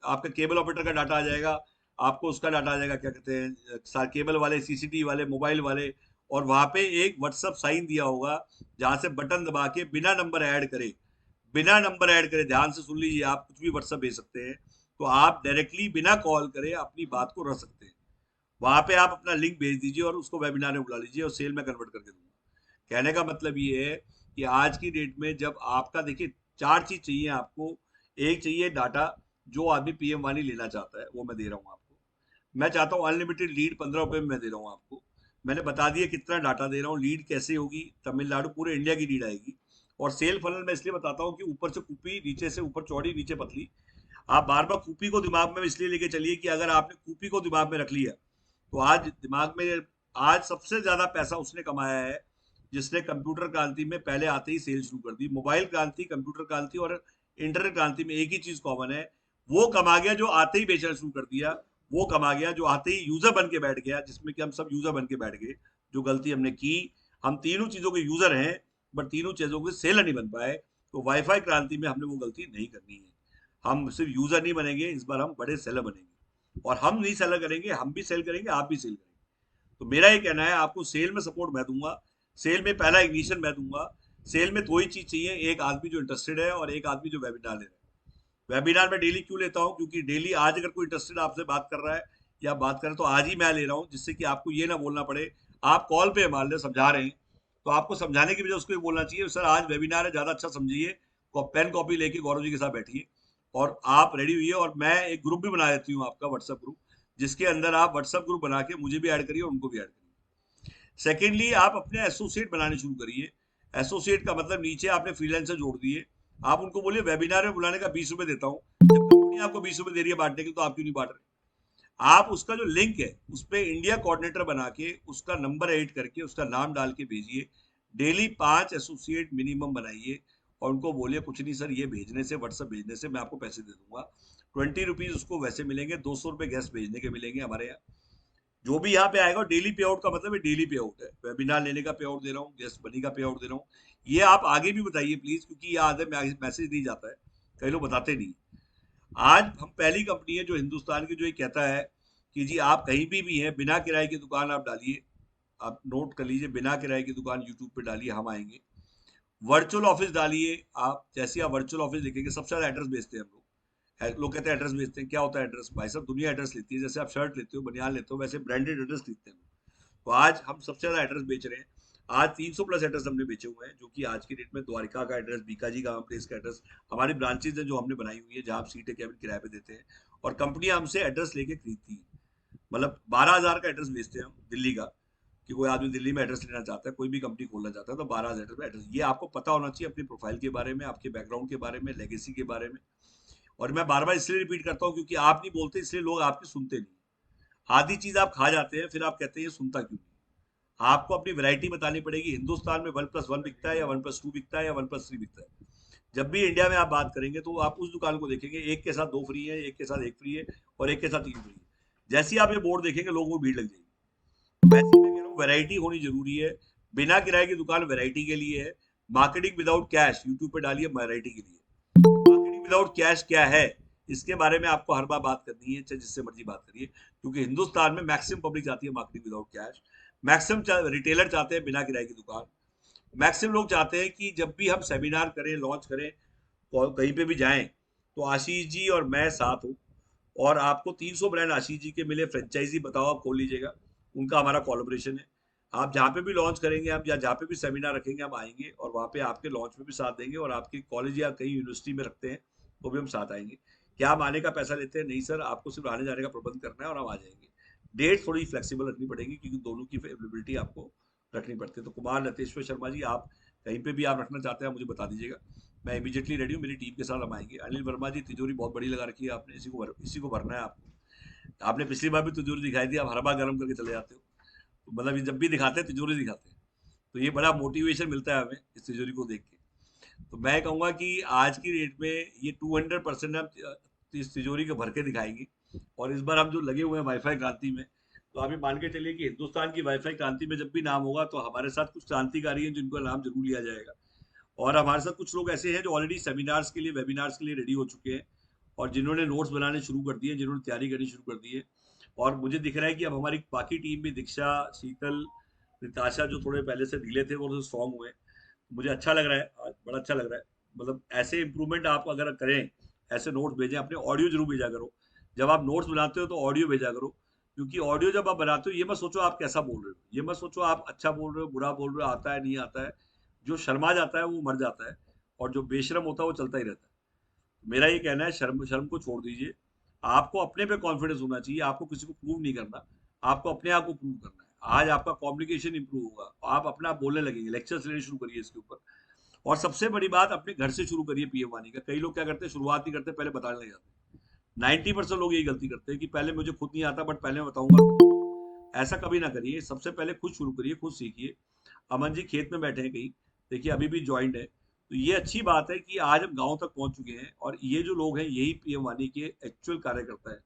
आपका केबल ऑपरेटर का डाटा आ जाएगा, आपको उसका डाटा आ जाएगा, क्या कहते हैं, केबल वाले, सीसीटीवी वाले, मोबाइल वाले। और वहां पे एक व्हाट्सअप साइन दिया होगा, जहां से बटन दबा के बिना नंबर ऐड करे, ध्यान से सुन लीजिए, आप कुछ भी व्हाट्सअप भेज सकते हैं। तो आप डायरेक्टली बिना कॉल करे अपनी बात को रख सकते हैं। वहां पे आप अपना लिंक भेज दीजिए और उसको वेबिनार में बुला लीजिए, और सेल में कन्वर्ट करके दूंगा। कहने का मतलब ये है कि आज की डेट में जब आपका, देखिए, 4 चीज चाहिए आपको। एक चाहिए डाटा, जो आदमी पीएम वानी लेना चाहता है वो मैं दे रहा हूँ आपको। मैं चाहता हूँ अनलिमिटेड लीड 15 रुपए में मैं दे रहा हूँ आपको। मैंने बता दिया कितना डाटा दे रहा हूँ, लीड कैसे होगी, तमिलनाडु पूरे इंडिया की लीड आएगी। और सेल फनल मैं इसलिए बताता हूँ कि ऊपर से कुपी, नीचे से ऊपर चौड़ी, नीचे पतली। आप बार बार कूपी को दिमाग में इसलिए लेके चलिए कि अगर आपने कूपी को दिमाग में रख लिया तो आज दिमाग में, आज सबसे ज्यादा पैसा उसने कमाया है जिसने कंप्यूटर क्रांति में पहले आते ही सेल शुरू कर दी। मोबाइल क्रांति, कंप्यूटर क्रांति और इंटरनेट क्रांति में एक ही चीज कॉमन है, वो कमा गया जो आते ही बेचना शुरू कर दिया। वो कमा गया जो आते ही यूजर बन के बैठ गया, जिसमें कि हम सब यूजर बन के बैठ गए। जो गलती हमने की, हम तीनों चीजों के यूजर हैं बट तीनों चीजों के सेलर नहीं बन पाए। तो वाईफाई क्रांति में हमने वो गलती नहीं करनी है। हम सिर्फ यूजर नहीं बनेंगे, इस बार हम बड़े सेलर बनेंगे, और हम नहीं सेलर करेंगे, हम भी सेल करेंगे, आप भी सेल करेंगे। तो मेरा ये कहना है, आपको सेल में सपोर्ट मैं दूंगा, सेल में पहला इग्निशन मैं दूंगा। सेल में दो ही चीज चाहिए, एक आदमी जो इंटरेस्टेड है और एक आदमी जो वेबिनार ले रहा है। वेबिनार में डेली क्यों लेता हूँ, क्योंकि डेली आज अगर कोई इंटरेस्टेड आपसे बात कर रहा है या बात करें तो आज ही मैं ले रहा हूँ, जिससे कि आपको ये ना बोलना पड़े। आप कॉल पे मान लो समझा रहे हैं, तो आपको समझाने की वजह उसको ये बोलना चाहिए, सर आज वेबिनार है, ज्यादा अच्छा समझिए, पेन कॉपी लेके गौरव जी के साथ बैठिए और आप रेडी हुई है। और मैं एक ग्रुप भी बना देती हूँ आपका, व्हाट्सएप ग्रुप, जिसके अंदर आप व्हाट्सएप ग्रुप बना के मुझे भी ऐड करिए और उनको भी ऐड करिए। सेकेंडली, आप अपने एसोसिएट बनाने शुरू करिए। एसोसिएट का मतलब नीचे आपने फ्रीलांसर जोड़ दिए, आप उनको बोलिए वेबिनार में बुलाने का 20 रुपए देता हूँ। जब कंपनी आपको 20 रुपए दे रही है बांटने के, तो आप क्यों नहीं बांट रहे? आप उसका जो लिंक है उस पर इंडिया कोऑर्डिनेटर बना के उसका नंबर एड करके उसका नाम डाल के भेजिए। डेली 5 एसोसिएट मिनिमम बनाइए और उनको बोलिए कुछ नहीं सर, ये भेजने से, व्हाट्सएप भेजने से मैं आपको पैसे दे दूंगा। 20 रुपीज उसको वैसे मिलेंगे, 200 रुपए गैस भेजने के मिलेंगे हमारे यहाँ। जो भी यहाँ पे आएगा डेली पे आउट का मतलब है, डेली पे आउट है, वेबिनार लेने का पे आउट दे रहा हूँ, गेस्ट बनी का पे आउट दे रहा हूँ। ये आप आगे भी बताइए प्लीज, क्योंकि ये आधे मैसेज नहीं जाता है, कई लोग बताते नहीं। आज हम पहली कंपनी है जो हिंदुस्तान की जो ये कहता है कि जी आप कहीं भी हैं, बिना किराए की दुकान आप डालिए। आप नोट कर लीजिए, बिना किराए की दुकान यूट्यूब पे डालिए, हम आएंगे। वर्चुअल ऑफिस डालिए, आप जैसे आप वर्चुअल ऑफिस लिखेंगे, सबसे ज्यादा एड्रेस भेजते हैं हम लोग। लोग कहते हैं एड्रेस भेजते हैं, क्या होता है एड्रेस? भाई साहब दुनिया एड्रेस लेती है, जैसे आप शर्ट लेते हो, बनियान लेते हो, वैसे ब्रांडेड एड्रेस खरीदते हैं लोग। तो आज हम सबसे ज्यादा एड्रेस बेच रहे हैं। आज 300 प्लस एड्रेस हमने बेचे हुए हैं, जो कि आज की डेट में द्वारिका का एड्रेस, बीकाजी का प्लेस का एड्रेस, हमारी ब्रांचेज है जो हमने बनाई हुई है, जहाँ आप सीटें केबिन किराए पे देते हैं और कंपनियां हमसे एड्रेस लेके खरीदती है। मतलब 12,000 का एड्रेस बेचते हैं हम दिल्ली का, कि कोई आदमी दिल्ली में एड्रेस लेना चाहता है, कोई भी कंपनी खोलना चाहता है, तो 12,000 एड्रेस में एड्रेस, ये आपको पता होना चाहिए अपनी प्रोफाइल के बारे में, आपके बैकग्राउंड के बारे में, लेगेसी के बारे में। और मैं बार बार इसलिए रिपीट करता हूँ क्योंकि आप नहीं बोलते, इसलिए लोग आपकी सुनते नहीं। आधी चीज आप खा जाते हैं, फिर आप कहते हैं ये सुनता क्यों नहीं। आपको अपनी वैरायटी बतानी पड़ेगी। हिंदुस्तान में 1+1 बिकता है या 1+2 बिकता है या 1+3 बिकता है। जब भी इंडिया में आप बात करेंगे तो आप उस दुकान को देखेंगे, एक के साथ दो फ्री है, एक के साथ एक फ्री है और एक के साथ तीन फ्री है। जैसे ही आप ये बोर्ड देखेंगे लोगों को भीड़ लग जाएगी। वैसे ही मैं कह रहा हूँ वैरायटी होनी जरूरी है। बिना किराए की दुकान वैरायटी के लिए है। मार्केटिंग विदाउट कैश यूट्यूब पे डालिए, वैरायटी के लिए। मार्केटिंग विदाउट कैश क्या है, इसके बारे में आपको हर बार बात करनी है, चाहे जिससे मर्जी बात करिए, क्योंकि हिंदुस्तान में मैक्सिमम पब्लिक चाहती है marketing without cash. Maximum retailer चाहते हैं बिना किराए की दुकान। मैक्सिमम लोग चाहते हैं कि जब भी हम सेमिनार करें, लॉन्च करें, कहीं पे भी जाएं, तो आशीष जी और मैं साथ हूँ। और आपको 300 ब्रांड आशीष जी के मिले, फ्रेंचाइजी बताओ आप खोल लीजिएगा, उनका हमारा कोलैबोरेशन है। आप जहाँ पे भी लॉन्च करेंगे, हम या जहाँ पे भी सेमिनार रखेंगे, हम आएंगे और वहाँ पे आपके लॉन्च में भी साथ देंगे, और आपके कॉलेज या कहीं यूनिवर्सिटी में रखते हैं तो भी हम साथ आएंगे। क्या हम आने का पैसा लेते हैं? नहीं सर, आपको सिर्फ आने जाने का प्रबंध करना है और हम आ जाएंगे। डेट थोड़ी फ्लेक्सिबल रखनी पड़ेगी क्योंकि दोनों की अवेलेबिलिटी आपको रखनी पड़ती है। तो कुमार नतेश्वर शर्मा जी, आप कहीं पे भी आप रखना चाहते हैं मुझे बता दीजिएगा, मैं इमीडिएटली रेडी हूँ, मेरी टीम के साथ हम आएंगे। अनिल वर्मा जी, तिजोरी बहुत बड़ी लगा रखी है आपने, इसी को भरना है आपको। आपने पिछली बार भी तिजोरी दिखाई थी, आप हर बार गर्म करके चले जाते हो। तो मतलब ये जब भी दिखाते हैं तिजोरी दिखाते हैं, तो ये बड़ा मोटिवेशन मिलता है हमें इस तिजोरी को देख के। तो मैं कहूँगा कि आज की डेट में ये 200% हम इस तिजोरी को भर के दिखाएंगे। और इस बार हम जो लगे हुए हैं वाईफाई क्रांति में, तो आप ये मान के चलिए कि हिंदुस्तान की वाईफाई क्रांति में जब भी नाम होगा तो हमारे साथ कुछ क्रांतिकारी हैं जिनका नाम जरूर लिया जाएगा। और हमारे साथ कुछ लोग ऐसे हैं जो ऑलरेडी सेमिनार्स के लिए, वेबिनार्स के लिए रेडी हो चुके हैं और जिन्होंने नोट्स बनाने शुरू कर दिए, जिन्होंने तैयारी करनी शुरू कर दी है। और मुझे दिख रहा है कि अब हमारी बाकी टीम में दीक्षा, शीतल, निताशा, जो थोड़े पहले से ढीले थे वो स्ट्रॉन्ग हुए। मुझे अच्छा लग रहा है, आज बड़ा अच्छा लग रहा है। मतलब ऐसे इंप्रूवमेंट आप अगर करें, ऐसे नोट्स भेजें, अपने ऑडियो जरूर भेजा करो। जब आप नोट्स बनाते हो तो ऑडियो भेजा करो, क्योंकि ऑडियो जब आप बनाते हो, ये मत सोचो आप कैसा बोल रहे हो, ये मत सोचो आप अच्छा बोल रहे हो, बुरा बोल रहे हो, आता है नहीं आता है। जो शर्मा जाता है वो मर जाता है, और जो बेशरम होता है वो चलता ही रहता है। मेरा ये कहना है, शर्म शर्म को छोड़ दीजिए। आपको अपने पे कॉन्फिडेंस होना चाहिए, आपको किसी को प्रूव नहीं करना, आपको अपने आप को प्रूव करना है। आज आपका कम्युनिकेशन इंप्रूव होगा, आप अपना बोलने लगेंगे, लेक्चर्स लेने शुरू करिए इसके ऊपर। और सबसे बड़ी बात, अपने घर से शुरू करिए पीएम वाणी का। कई लोग क्या करते हैं, शुरुआत नहीं करते, पहले बताने लग जाते हैं। 90% लोग यही गलती करते हैं कि पहले मुझे खुद नहीं आता बट पहले मैं बताऊंगा। ऐसा कभी ना करिए, सबसे पहले खुद शुरू करिए, खुद सीखिए। अमन जी खेत में बैठे हैं कहीं, देखिए अभी भी ज्वाइंट है। तो ये अच्छी बात है कि आज हम गांव तक पहुंच चुके हैं और ये जो लोग हैं यही पीएम वाणी के एक्चुअल कार्यकर्ता है।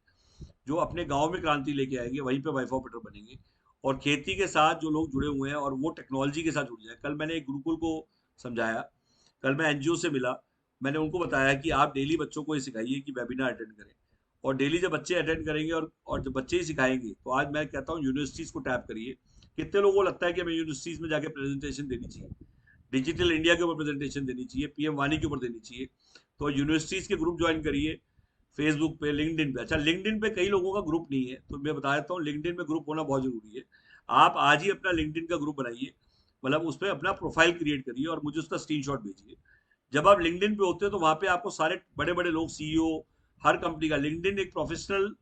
जो अपने गांव में क्रांति लेके आएंगे, वहीं पे वाइफा ऑपरेटर बनेंगे। और खेती के साथ जो लोग जुड़े हुए हैं और वो टेक्नोलॉजी के साथ जुड़ जाए। कल मैंने एक गुरुकुल को समझाया, कल मैं एनजीओ से मिला, मैंने उनको बताया कि आप डेली बच्चों को ये सिखाइए कि वेबिनार अटेंड करें। और डेली जब बच्चे अटेंड करेंगे और जब बच्चे ही सिखाएंगे, तो आज मैं कहता हूँ यूनिवर्सिटीज को टैप करिए। कितने लोगों को लगता है कि हमें यूनिवर्सिटीज में जाके प्रेजेंटेशन देनी चाहिए, डिजिटल इंडिया के ऊपर प्रेजेंटेशन देनी चाहिए, पीएम वाणी के ऊपर देनी चाहिए। तो यूनिवर्सिटीज के ग्रुप ज्वाइन करिए, फेसबुक पे, लिंक्डइन पे। अच्छा, लिंक्डइन पे कई लोगों का ग्रुप नहीं है, तो मैं बता देता हूँ लिंक्डइन में ग्रुप होना बहुत जरूरी है। आप आज ही अपना लिंक्डइन का ग्रुप बनाइए, मतलब उस पर अपना प्रोफाइल क्रिएट करिए और मुझे उसका स्क्रीनशॉट भेजिए। जब आप लिंक्डइन पे होते हो तो वहां पे आपको सारे बड़े बड़े लोग, सीईओ, हर कंपनी का, लिंक्डइन एक प्रोफेशनल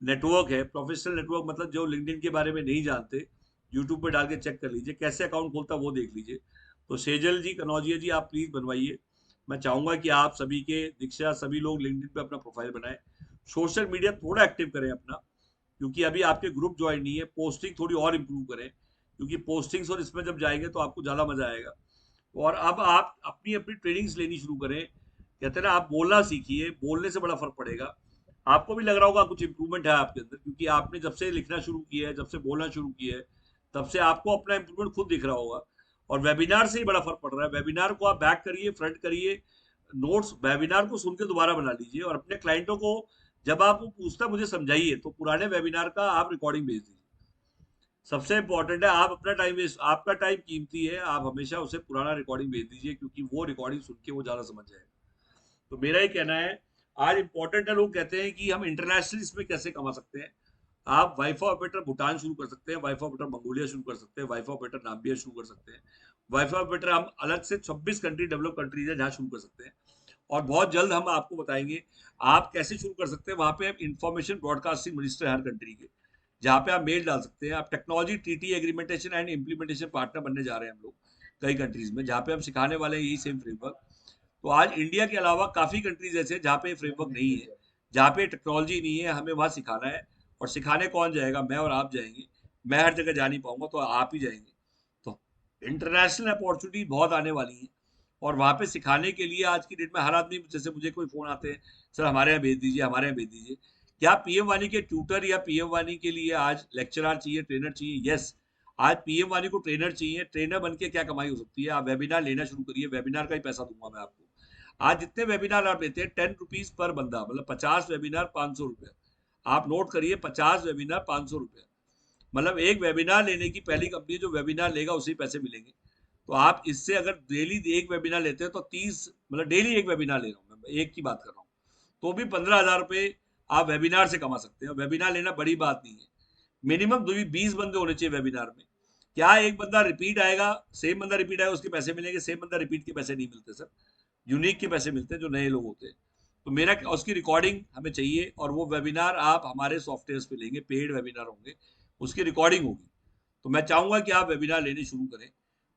नेटवर्क है। प्रोफेशनल नेटवर्क मतलब जो लिंक्डइन के बारे में नहीं जानते, यूट्यूब पे डाल के चेक कर लीजिए, कैसे अकाउंट खोलता है वो देख लीजिए। तो सेजल जी, कनौजिया जी, आप प्लीज बनवाइए। मैं चाहूंगा कि आप सभी के दीक्षा सभी लोग लिंक्डइन पे अपना प्रोफाइल बनाएं। सोशल मीडिया थोड़ा एक्टिव करें अपना, क्योंकि अभी आपके ग्रुप ज्वाइन नहीं है। पोस्टिंग थोड़ी और इम्प्रूव करें, क्योंकि पोस्टिंग्स और इसमें जब जाएंगे तो आपको ज़्यादा मजा आएगा। और अब आप अपनी अपनी ट्रेनिंग्स लेनी शुरू करें। कहते हैं ना, आप बोलना सीखिए, बोलने से बड़ा फर्क पड़ेगा। आपको भी लग रहा होगा कुछ इंप्रूवमेंट है आपके अंदर, क्योंकि आपने जब से लिखना शुरू किया है, जब से बोलना शुरू किया है, तब से आपको अपना इंप्रूवमेंट खुद दिख रहा होगा। और वेबिनार से ही बड़ा फर्क पड़ रहा है। वेबिनार को आप बैक करिए, फ्रंट करिए, नोट्स वेबिनार को सुन के दोबारा बना लीजिए। और अपने क्लाइंटों को जब आप वो पूछता मुझे समझाइए, तो पुराने वेबिनार का आप रिकॉर्डिंग भेज दीजिए। सबसे इंपॉर्टेंट है, आप अपना टाइम वेस्ट, आपका टाइम कीमती है, आप हमेशा उसे पुराना रिकॉर्डिंग भेज दीजिए, क्योंकि वो रिकॉर्डिंग सुन के वो ज्यादा समझ जाएगा। तो मेरा ये कहना है, आज इंपॉर्टेंट है। लोग कहते हैं कि हम इंटरनेशनल इसमें कैसे कमा सकते हैं। आप वाईफा ऑपरेटर भूटान शुरू कर सकते हैं, वाईफा ऑपरेटर मंगोलिया शुरू कर सकते हैं, वाईफा ऑपरेटर नाम्बिया शुरू कर सकते हैं। वाईफा ऑपरेटर हम अलग से 26 कंट्री, डेवलप कंट्रीज है जहाँ शुरू कर सकते हैं। और बहुत जल्द हम आपको बताएंगे आप कैसे शुरू कर सकते हैं। वहां पे हम इंफॉर्मेशन ब्रॉडकास्टिंग मिनिस्टर हर कंट्री के, जहाँ पे आप मेल डाल सकते हैं। आप technology TT augmentation and implementation partner बनने जा रहे हैं हम लोग कई कंट्रीज में, जहाँ पे हम सिखाने वाले हैं यही सेम फ्रेमवर्क। तो आज इंडिया के अलावा काफी कंट्रीज ऐसे हैं जहाँ पे फ्रेमवर्क नहीं है, जहाँ पे टेक्नोलॉजी नहीं है, हमें वहाँ सिखाना है। और सिखाने कौन जाएगा? मैं और आप जाएंगे। मैं हर जगह जा नहीं पाऊंगा, तो आप ही जाएंगे। तो इंटरनेशनल अपॉर्चुनिटी बहुत आने वाली है। और वहाँ पे सिखाने के लिए आज की डेट में हर आदमी, जैसे मुझे कोई फोन आते हैं, सर हमारे यहाँ भेज दीजिए, हमारे यहाँ भेज दीजिए। क्या पीएम वाणी के ट्यूटर या पीएम वाणी के लिए आज लेक्चरर चाहिए, ट्रेनर चाहिए? यस। आज पीएम वाणी को ट्रेनर चाहिए। ट्रेनर बन के क्या कमाई हो सकती है? आप वेबिनार लेना शुरू करिए, वेबिनार का ही पैसा दूंगा मैं आपको। आज जितने वेबिनार आप लेते हैं, 10 रुपीज पर बंदा, मतलब 50 वेबिनार 500 रुपये। आप नोट करिए, 50 वेबिनार 500 रुपये। मतलब एक वेबिनार लेने की पहली कंपनी जो वेबिनार लेगा उसी पैसे मिलेंगे। तो आप इससे अगर डेली एक वेबिनार लेते हैं तो 30, मतलब डेली एक वेबिनार ले रहा हूँ मैं, एक की बात कर रहा हूँ, तो भी 15,000 रुपये आप वेबिनार से कमा सकते हैं। वेबिनार लेना बड़ी बात नहीं है। मिनिमम 20 बंदे होने चाहिए वेबिनार में। क्या एक बंदा रिपीट आएगा, सेम बंदा रिपीट आएगा उसके पैसे मिलेंगे? सेम बंदा रिपीट के पैसे नहीं मिलते सर, यूनिक के पैसे मिलते हैं जो नए लोग होते हैं। तो मेरा उसकी रिकॉर्डिंग हमें चाहिए, और वो वेबिनार आप हमारे सॉफ्टवेयर पे लेंगे, पेड वेबिनार होंगे, उसकी रिकॉर्डिंग होगी। तो मैं चाहूंगा कि आप वेबिनार लेने शुरू करें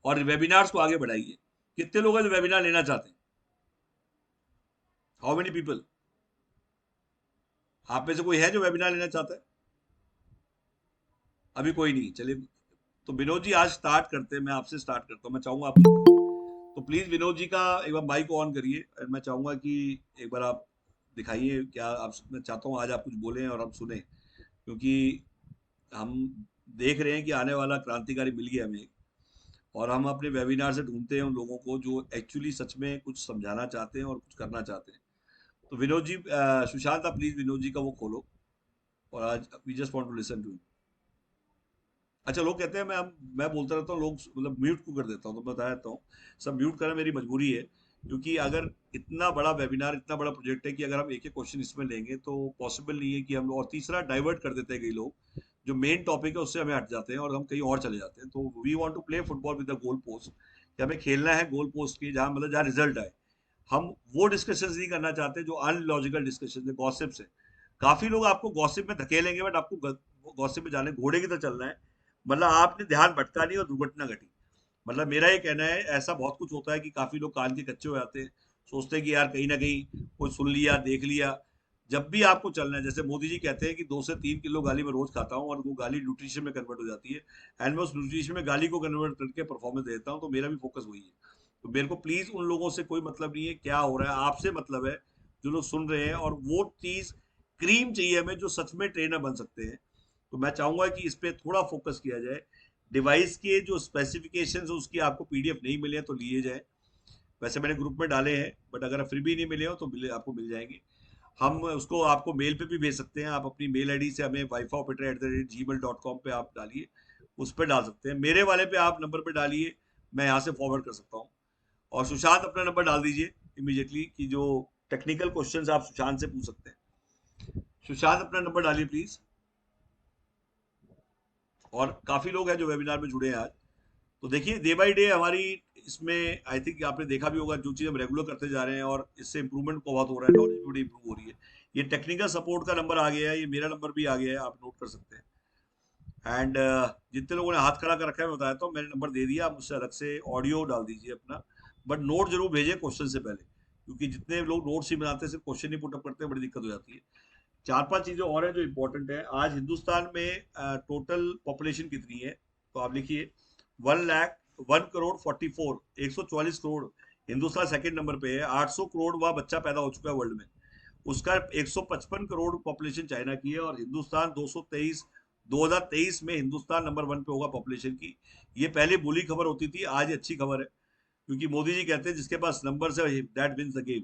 और वेबिनार्स को आगे बढ़ाइए। कितने लोग हैं जो वेबिनार लेना चाहते हैं? How many people? आप में से कोई है जो वेबिनार लेना चाहता है? अभी कोई नहीं, चलिए। तो विनोद जी, आज स्टार्ट करते हैं, मैं आपसे स्टार्ट करता हूँ। मैं चाहूंगा आप तो प्लीज विनोद जी का एक बार माइक ऑन करिए, और मैं चाहूंगा कि एक बार आप दिखाइए क्या आप। मैं चाहता हूँ आज आप कुछ बोलें और हम सुने, क्योंकि हम देख रहे हैं कि आने वाला क्रांतिकारी मिल गया हमें। और हम अपने वेबिनार से ढूंढते हैं उन लोगों को जो एक्चुअली सच में कुछ समझाना चाहते हैं और कुछ करना चाहते हैं। तो विनोद जी, सुशांत, आप प्लीज विनोद जी का वो खोलो, और आज we just want to listen to. अच्छा, लोग कहते हैं मैं बोलता रहता हूँ, लोग मतलब म्यूट को कर देता हूँ, तो मैं बता देता हूँ, सब म्यूट करना मेरी मजबूरी है। क्योंकि अगर इतना बड़ा वेबिनार, इतना बड़ा प्रोजेक्ट है, कि अगर हम एक एक क्वेश्चन इसमें लेंगे तो पॉसिबल नहीं है कि हम। और तीसरा, डाइवर्ट कर देते हैं कई लोग, जो मेन टॉपिक है उससे हमें हट जाते हैं और हम कहीं और चले जाते हैं। तो we want to play football with the goal post, कि हमें खेलना है गोल पोस्ट की, जहाँ मतलब जहाँ रिजल्ट आए। हम वो डिस्कशन नहीं करना चाहते जो अनलॉजिकल डिस्कशन है, गॉसिप्स है। काफी लोग आपको गॉसिप में धकेलेंगे, बट आपको गॉसिप में जाने घोड़े की तरह चलना है। मतलब आपने ध्यान भटका नहीं और दुर्घटना घटी। मतलब मेरा ये कहना है, ऐसा बहुत कुछ होता है कि काफी लोग कान के कच्चे हो जाते हैं, सोचते हैं कि यार कहीं ना कहीं कोई सुन लिया, देख लिया। जब भी आपको चलना है, जैसे मोदी जी कहते हैं कि 2 से 3 किलो गाली मैं रोज खाता हूँ, और वो गाली न्यूट्रिशन में कन्वर्ट हो जाती है। एंड मैं उस न्यूट्रिशन में गाली को कन्वर्ट करके परफॉर्मेंस देता हूँ। तो मेरा भी फोकस वही है। तो मेरे को प्लीज उन लोगों से कोई मतलब नहीं है क्या हो रहा है, आपसे मतलब है जो लोग सुन रहे हैं। और वो चीज क्रीम चाहिए हमें जो सच में ट्रेनर बन सकते हैं। तो मैं चाहूंगा कि इस पे थोड़ा फोकस किया जाए। डिवाइस के जो स्पेसिफिकेशंस उसकी आपको पीडीएफ नहीं मिले हैं तो लिए जाए। वैसे मैंने ग्रुप में डाले हैं, बट अगर फ्री भी नहीं मिले हो तो आपको मिल जाएंगे। हम उसको आपको मेल पे भी भेज सकते हैं। आप अपनी मेल आईडी से हमें wifi@gmail.com पे आप डालिए, उस पर डाल सकते हैं। मेरे वाले पे आप नंबर पे डालिए, मैं यहाँ से फॉरवर्ड कर सकता हूँ। और सुशांत अपना नंबर डाल दीजिए इमीडिएटली, कि जो टेक्निकल क्वेश्चंस आप सुशांत से पूछ सकते हैं। सुशांत अपना नंबर डालिए प्लीज। और काफी लोग हैं जो वेबिनार में जुड़े हैं आज। तो देखिए डे बाय डे हमारी इसमें आई थिंक आपने देखा भी होगा, जो चीज़ हम रेगुलर करते जा रहे हैं और इससे इंप्रूवमेंट बहुत हो रहा है, नॉलेज भी बड़ी इंप्रूव हो रही है। ये टेक्निकल सपोर्ट का नंबर आ गया है, ये मेरा नंबर भी आ गया है, आप नोट कर सकते हैं। एंड जितने लोगों ने हाथ खड़ा कर रखा है मैं बताया तो मैंने नंबर दे दिया, आप मुझसे अलग से ऑडियो डाल दीजिए अपना। बट नोट जरूर भेजिए क्वेश्चन से पहले, क्योंकि जितने लोग नोट्स ही बनाते हैं सिर्फ क्वेश्चन ही पुटअप करते हैं, बड़ी दिक्कत हो जाती है। चार पांच चीजें और हैं जो इंपॉर्टेंट है। आज हिंदुस्तान में टोटल पॉपुलेशन कितनी है, तो आप लिखिए 1,01,44,144 हिंदुस्तान सेकंड नंबर पे है। 800 करोड़ वह बच्चा पैदा हो चुका है वर्ल्ड में। उसका 155 करोड़ पॉपुलेशन चाइना की है, और हिंदुस्तान 2023 में हिंदुस्तान नंबर 1 पे होगा पॉपुलेशन की। ये पहले बुरी खबर होती थी, आज अच्छी खबर है, क्योंकि मोदी जी कहते हैं जिसके पास नंबर है दैट विंस द गेम।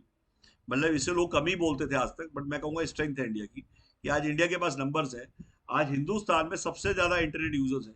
मतलब इसे लोग कम ही बोलते थे आज तक, बट मैं कहूंगा स्ट्रेंथ है इंडिया की, कि आज इंडिया के पास नंबर्स है। आज हिंदुस्तान में सबसे ज्यादा इंटरनेट यूजर्स है,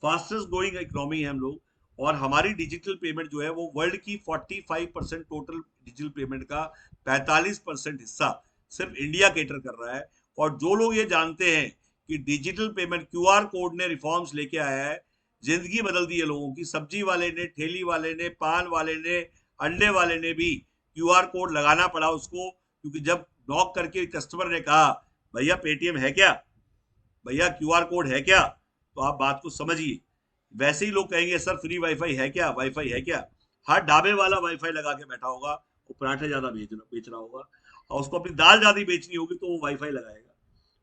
फास्टेस्ट ग्रोइंग इकोनॉमी है हम लोग। और हमारी डिजिटल पेमेंट जो है वो वर्ल्ड की 45% टोटल डिजिटल पेमेंट का 45% हिस्सा सिर्फ इंडिया केटर कर रहा है। और जो लोग ये जानते हैं कि डिजिटल पेमेंट क्यूआर कोड ने रिफॉर्म्स लेके आया है, जिंदगी बदल दी है लोगों की। सब्जी वाले ने, ठेली वाले ने, पान वाले ने, अंडे वाले ने भी क्यूआर कोड लगाना पड़ा उसको, क्योंकि जब नॉक करके कस्टमर ने कहा भैया पेटीएम है क्या, भैया क्यूआर कोड है क्या, तो आप बात को समझिए। वैसे ही लोग कहेंगे सर फ्री वाईफाई है क्या, वाईफाई है क्या। हर ढाबे वाला वाईफाई लगा के बैठा होगा, वो पराठे ज्यादा बेच रहा होगा, और उसको अपनी दाल ज्यादा बेचनी होगी तो वो वाईफाई लगाएगा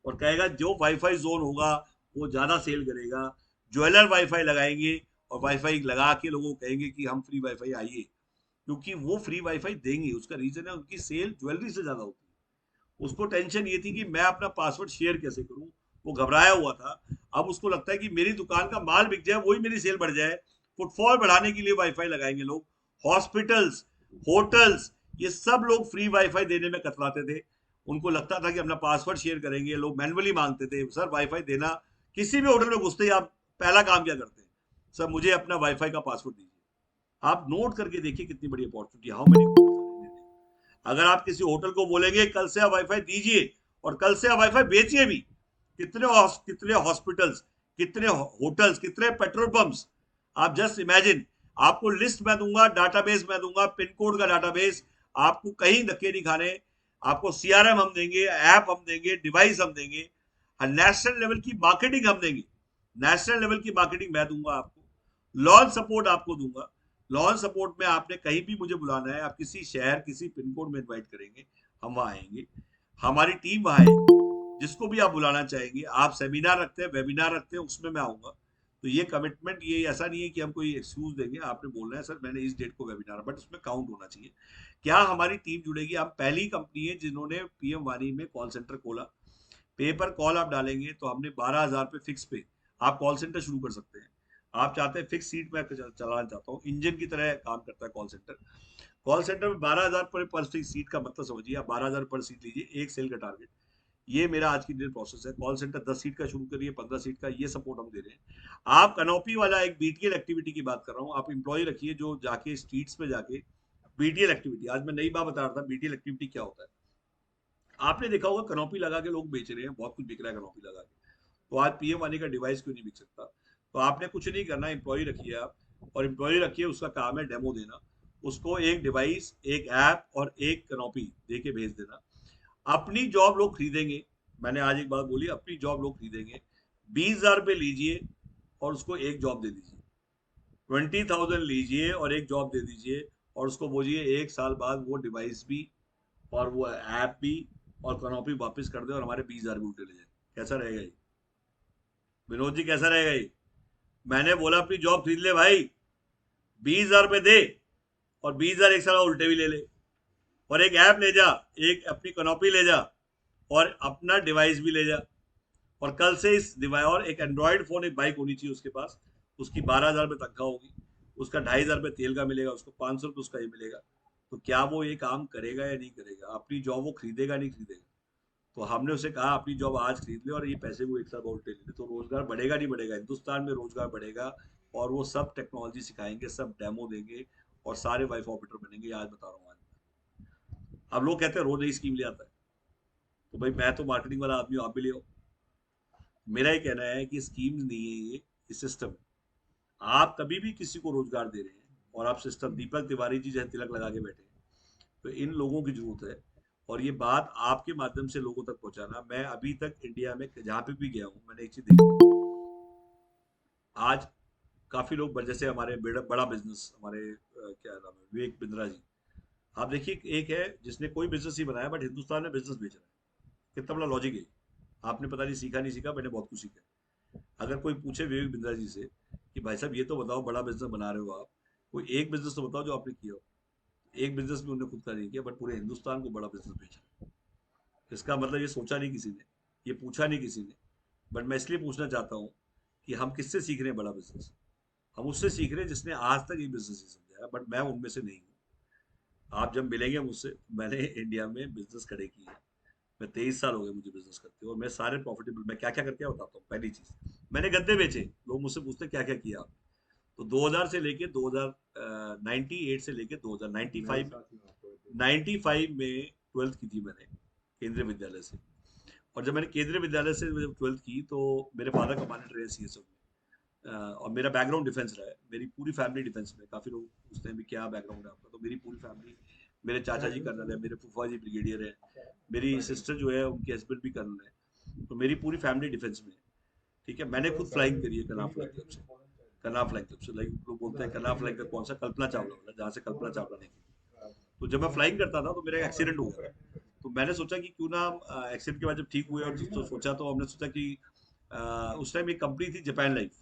और कहेगा जो वाईफाई जोन होगा वो ज्यादा सेल करेगा। ज्वेलर वाईफाई लगाएंगे और वाईफाई लगा के लोगों को कहेंगे कि हम फ्री वाईफाई आइए, क्योंकि वो फ्री वाईफाई देंगे। उसका रीजन है उनकी सेल ज्वेलरी से ज्यादा होती है। उसको टेंशन ये थी कि मैं अपना पासवर्ड शेयर कैसे करूं, वो घबराया हुआ था। अब उसको लगता है कि मेरी दुकान का माल बिक जाए, वही मेरी सेल बढ़ जाए। फुटफॉल बढ़ाने के लिए वाईफाई लगाएंगे लोग। हॉस्पिटल्स, होटल्स, ये सब लोग फ्री वाईफाई देने में कतराते थे। उनको लगता था कि अपना पासवर्ड शेयर करेंगे, लोग मैनुअली मांगते थे सर वाईफाई देना। किसी भी होटल में घुसते ही आप पहला काम क्या करते हैं, सर मुझे अपना वाईफाई का पासवर्ड दीजिए। आप नोट करके देखिए कितनी बड़ी अपॉर्चुनिटी, हाउ मेनी। अगर आप किसी होटल को बोलेंगे कल से आप वाईफाई दीजिए और कल से आप वाईफाई बेचिए भी, कितने हॉस्पिटल्स, कितने होटल्स, कितने पेट्रोल पंप्स, आप जस्ट इमेजिन। आपको लिस्ट मैं दूंगा, डाटाबेस मैं दूंगा, पिन कोड का डाटाबेस। आपको कहीं धक्के नहीं खाने। आपको सीआरएम हम देंगे, ऐप हम देंगे, डिवाइस हम देंगे, नेशनल लेवल की मार्केटिंग हम देंगे। नेशनल लेवल की मार्केटिंग मैं दूंगा आपको, लॉन्च सपोर्ट आपको दूंगा। लॉन्च सपोर्ट में आपने कहीं भी मुझे बुलाना है, आप किसी शहर, किसी पिन कोड में इन्वाइट करेंगे, हम वहां आएंगे, हमारी टीम वहां आएगी। जिसको भी आप बुलाना चाहेंगे, आप सेमिनार रखते हैं, वेबिनार रखते हैं, उसमें मैं आऊंगा। तो ये कमिटमेंट, ये ऐसा नहीं है कि हम कोई एक्सक्यूज देंगे। आपने बोलना है सर मैंने इस डेट को वेबिनार, बट उसमें काउंट होना चाहिए। क्या हमारी टीम जुड़ेगी? हम पहली कंपनी है जिन्होंने पीएम वाणी में कॉल सेंटर खोला। पे पर कॉल आप डालेंगे तो हमने 12,000 पे फिक्स पे आप कॉल सेंटर शुरू कर सकते हैं। आप चाहते हैं फिक्स सीट में चलाना चाहता हूँ, इंजन की तरह काम करता है कॉल सेंटर। कॉल सेंटर में 12,000 पर सीट का मतलब समझिए, आप 12,000 पर सीट लीजिए, एक सेल का टारगेट। ये मेरा आज की डेट प्रोसेस है। कॉल सेंटर 10 सीट का शुरू करिए, 15 सीट का, ये सपोर्ट हम दे रहे हैं। आप कनोपी वाला एक बीटीएल एक्टिविटी की बात कर रहा हूँ, आप इंप्लॉय रखिए जो जाके स्ट्रीट्स पे जाके बीटीएल एक्टिविटी, आज मैं नई बात बता रहा था बीटीएल एक्टिविटी क्या होता है। आपने देखा होगा कनोपी लगा के लोग बेच रहे हैं, बहुत कुछ बिक रहा है कनोपी लगा के। तो आज पीएम वाणी का डिवाइस क्यों नहीं बिक सकता? तो आपने कुछ नहीं करना, एम्प्लॉय रखिए आप, और एम्प्लॉय रखिए, उसका काम है डेमो देना। उसको एक डिवाइस, एक ऐप और एक कनोपी दे के भेज देना। अपनी जॉब लोग खरीदेंगे। मैंने आज एक बात बोली, अपनी जॉब लोग खरीदेंगे। 20,000 रुपये लीजिए और उसको एक जॉब दे दीजिए। 20,000 लीजिए और एक जॉब दे दीजिए, और उसको बोलिए 1 साल बाद वो डिवाइस भी और वो ऐप भी और कनॉपी वापस कर दे और हमारे 20,000 भी उल्टे ले जाए। कैसा रहेगा ये विनोद जी, कैसा रहेगा ये? मैंने बोला अपनी जॉब खरीद ले भाई, 20,000 रुपये दे और 20,000 एक साल उल्टे भी ले ले, और एक ऐप ले जा, एक अपनी कनॉपी ले जा, और अपना डिवाइस भी ले जा, और कल से इस डिवाइस, और एक एंड्रॉयड फोन, एक बाइक होनी चाहिए उसके पास, उसकी 12,000 में तनख्वाह होगी, उसका 2,500 रुपये तेल का मिलेगा, उसको 500 रुपये उसका ये मिलेगा। तो क्या वो ये काम करेगा या नहीं करेगा? अपनी जॉब वो खरीदेगा नहीं खरीदेगा? तो हमने उसे कहा अपनी जॉब आज खरीद ले और ये पैसे वो एक साथ उल्टे ले ले, तो रोजगार बढ़ेगा नहीं बढ़ेगा? हिंदुस्तान में रोजगार बढ़ेगा। और वो सब टेक्नोलॉजी सिखाएंगे, सब डेमो देंगे, और सारे वाइफ ऑपरेटर बनेंगे, आज बता रहा हूँ आज। अब लोग कहते हैं रोज नई स्कीम ले आता है, तो भाई मैं तो मार्केटिंग वाला आदमी हूँ, आप भी ले आओ। मेरा ये कहना है कि स्कीम नहीं है ये सिस्टम है। आप कभी भी किसी को रोजगार दे रहे हैं, और आप सिस्टम, दीपक तिवारी जी जैसे तिलक लगा के बैठे हैं, तो इन लोगों की जरूरत है। और ये बात आपके माध्यम से लोगों तक पहुंचाना। मैं अभी तक इंडिया में जहां पे भी गया हूँ, मैंने एक चीज देखी, आज काफी लोग जैसे हमारे बड़ा बिजनेस, हमारे क्या नाम है, विवेक बिंद्रा जी, आप देखिए, एक है जिसने कोई बिजनेस ही बनाया बट हिंदुस्तान में बिजनेस बेच रहा है। कितना बड़ा लॉजिक है। आपने पता नहीं सीखा नहीं सीखा, मैंने बहुत कुछ सीखा है। अगर कोई पूछे विवेक बिंद्रा जी से कि भाई साहब ये तो बताओ, बड़ा बिजनेस बना रहे हो आप, कोई एक बिजनेस तो बताओ जो आपने किया हो। एक बिजनेस भी उन्होंने खुद का नहीं किया, बट पूरे हिंदुस्तान को बड़ा बिजनेस बेचा। इसका मतलब ये सोचा नहीं किसी ने, ये पूछा नहीं किसी ने। बट मैं इसलिए पूछना चाहता हूँ कि हम किससे सीख रहे हैं बड़ा बिजनेस? हम उससे सीख रहे हैं जिसने आज तक ये बिजनेस ही समझा है, बट मैं उनमें से नहीं हूँ। आप जब मिलेंगे मुझसे, मैंने इंडिया में बिजनेस खड़े किए हैं। मैं 23 साल हो गए मुझे बिजनेस करते हुए, और मैं सारे प्रॉफिटेबल, मैं क्या क्या करके बताता हूँ। पहली चीज, मैंने गद्दे बेचे। लोग मुझसे पूछते हैं क्या क्या किया आपने, तो 2000 से लेके 2000, 98 से लेके 2095, 95 में ट्वेल्थ की थी मैंने केंद्रीय विद्यालय से। और जब मैंने केंद्रीय विद्यालय से ट्वेल्थ की, तो मेरे फादर कमांडेंट रहे सीएसएफ में। और मेरा बैकग्राउंड डिफेंस रहा है, मेरी पूरी फैमिली डिफेंस में। काफी लोग पूछते हैं भी क्या बैकग्राउंड है आपका, तो मेरी पूरी फैमिली, मेरे चाचा जी कर्नल है, मेरे फूफा जी ब्रिगेडियर है, मेरी सिस्टर जो है उनके हस्बैंड भी कर्नल है, तो मेरी पूरी फैमिली डिफेंस में है। ठीक है, मैंने खुद फ्लाइंग करी है कनाफ फ्लाइंग क्लब से। कनाफ फ्लाइंग क्लब से, लाइक लोग बोलते हैं कनाफ फ्लाइंग क्लब कौन सा, कल्पना चावला वाला, जहाँ से कल्पना चावला ने की। तो जब मैं फ्लाइंग करता था तो मेरा एक्सीडेंट हो गया था। तो मैंने सोचा कि क्यों ना एक्सीडेंट के बाद जब ठीक हुए, और जिस तो सोचा, तो हमने सोचा कि उस टाइम एक कंपनी थी जापान लाइफ,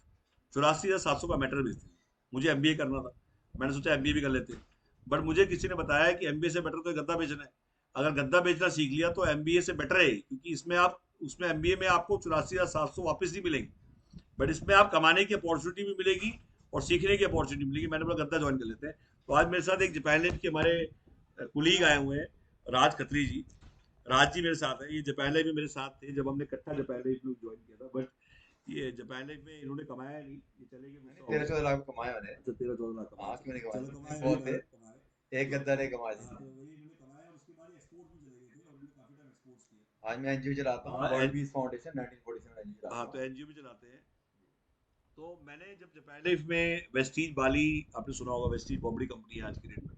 84,700 का मैटर बेचती थी। मुझे एमबीए करना था, मैंने सोचा एमबीए भी कर लेते हैं। बट मुझे किसी ने बताया कि एमबीए से बेटर तो गद्दा बेचना है। अगर गद्दा बेचना सीख लिया तो एमबीए से बेटर है, क्योंकि इसमें आप, उसमें एमबीए में आपको 84,700 वापस नहीं मिलेंगे, बट इसमें आप कमाने की अपॉर्चुनिटी भी मिलेगी और सीखने की अपॉर्चुनिटी मिलेगी। मैंने बोला गद्दा ज्वाइन कर लेते हैं। तो आज मेरे साथ एक जापान लाइफ के हमारे कुलीग आए हुए हैं, राज खत्री जी। राज जी मेरे साथ है, ये जापान लाइफ में मेरे साथ थे जब हमने इकट्ठा जापान लाइफ में ज्वाइन किया था। बट ये जापान लाइफ में इन्होंने कमाया नहीं, ये चले गए मैंने गुस्सा हो तेरह गए। चौदह लाख कमाए मैंने। अच्छा, 13-14 लाख कमाए हाँ, थे, क्यों नहीं कमाए, चलो जितने कमाए, वही बहुत थे। बात कमाए। एक तो गद्दा ने कमाए हाँ, जितने। तो वही इन्होंने कमाया, और उसके बाद एक्सपोर्ट में चले गए थे, और इन्होंने काफी टाइम एक्सपोर्ट्स किया। आज मैं एनजीओ चलाता हूँ, हाँ वर्ल्ड पीस फाउंडेशन 1947 एनजीओ हाँ, चलाता तो हूँ। एनजीओ भी चलाते हैं। तो मैंने जब जापान लाइफ में वेस्टीज बाली, आपने सुना होगा, वेस्टीज बहुत बड़ी कंपनी है आज की डेट में,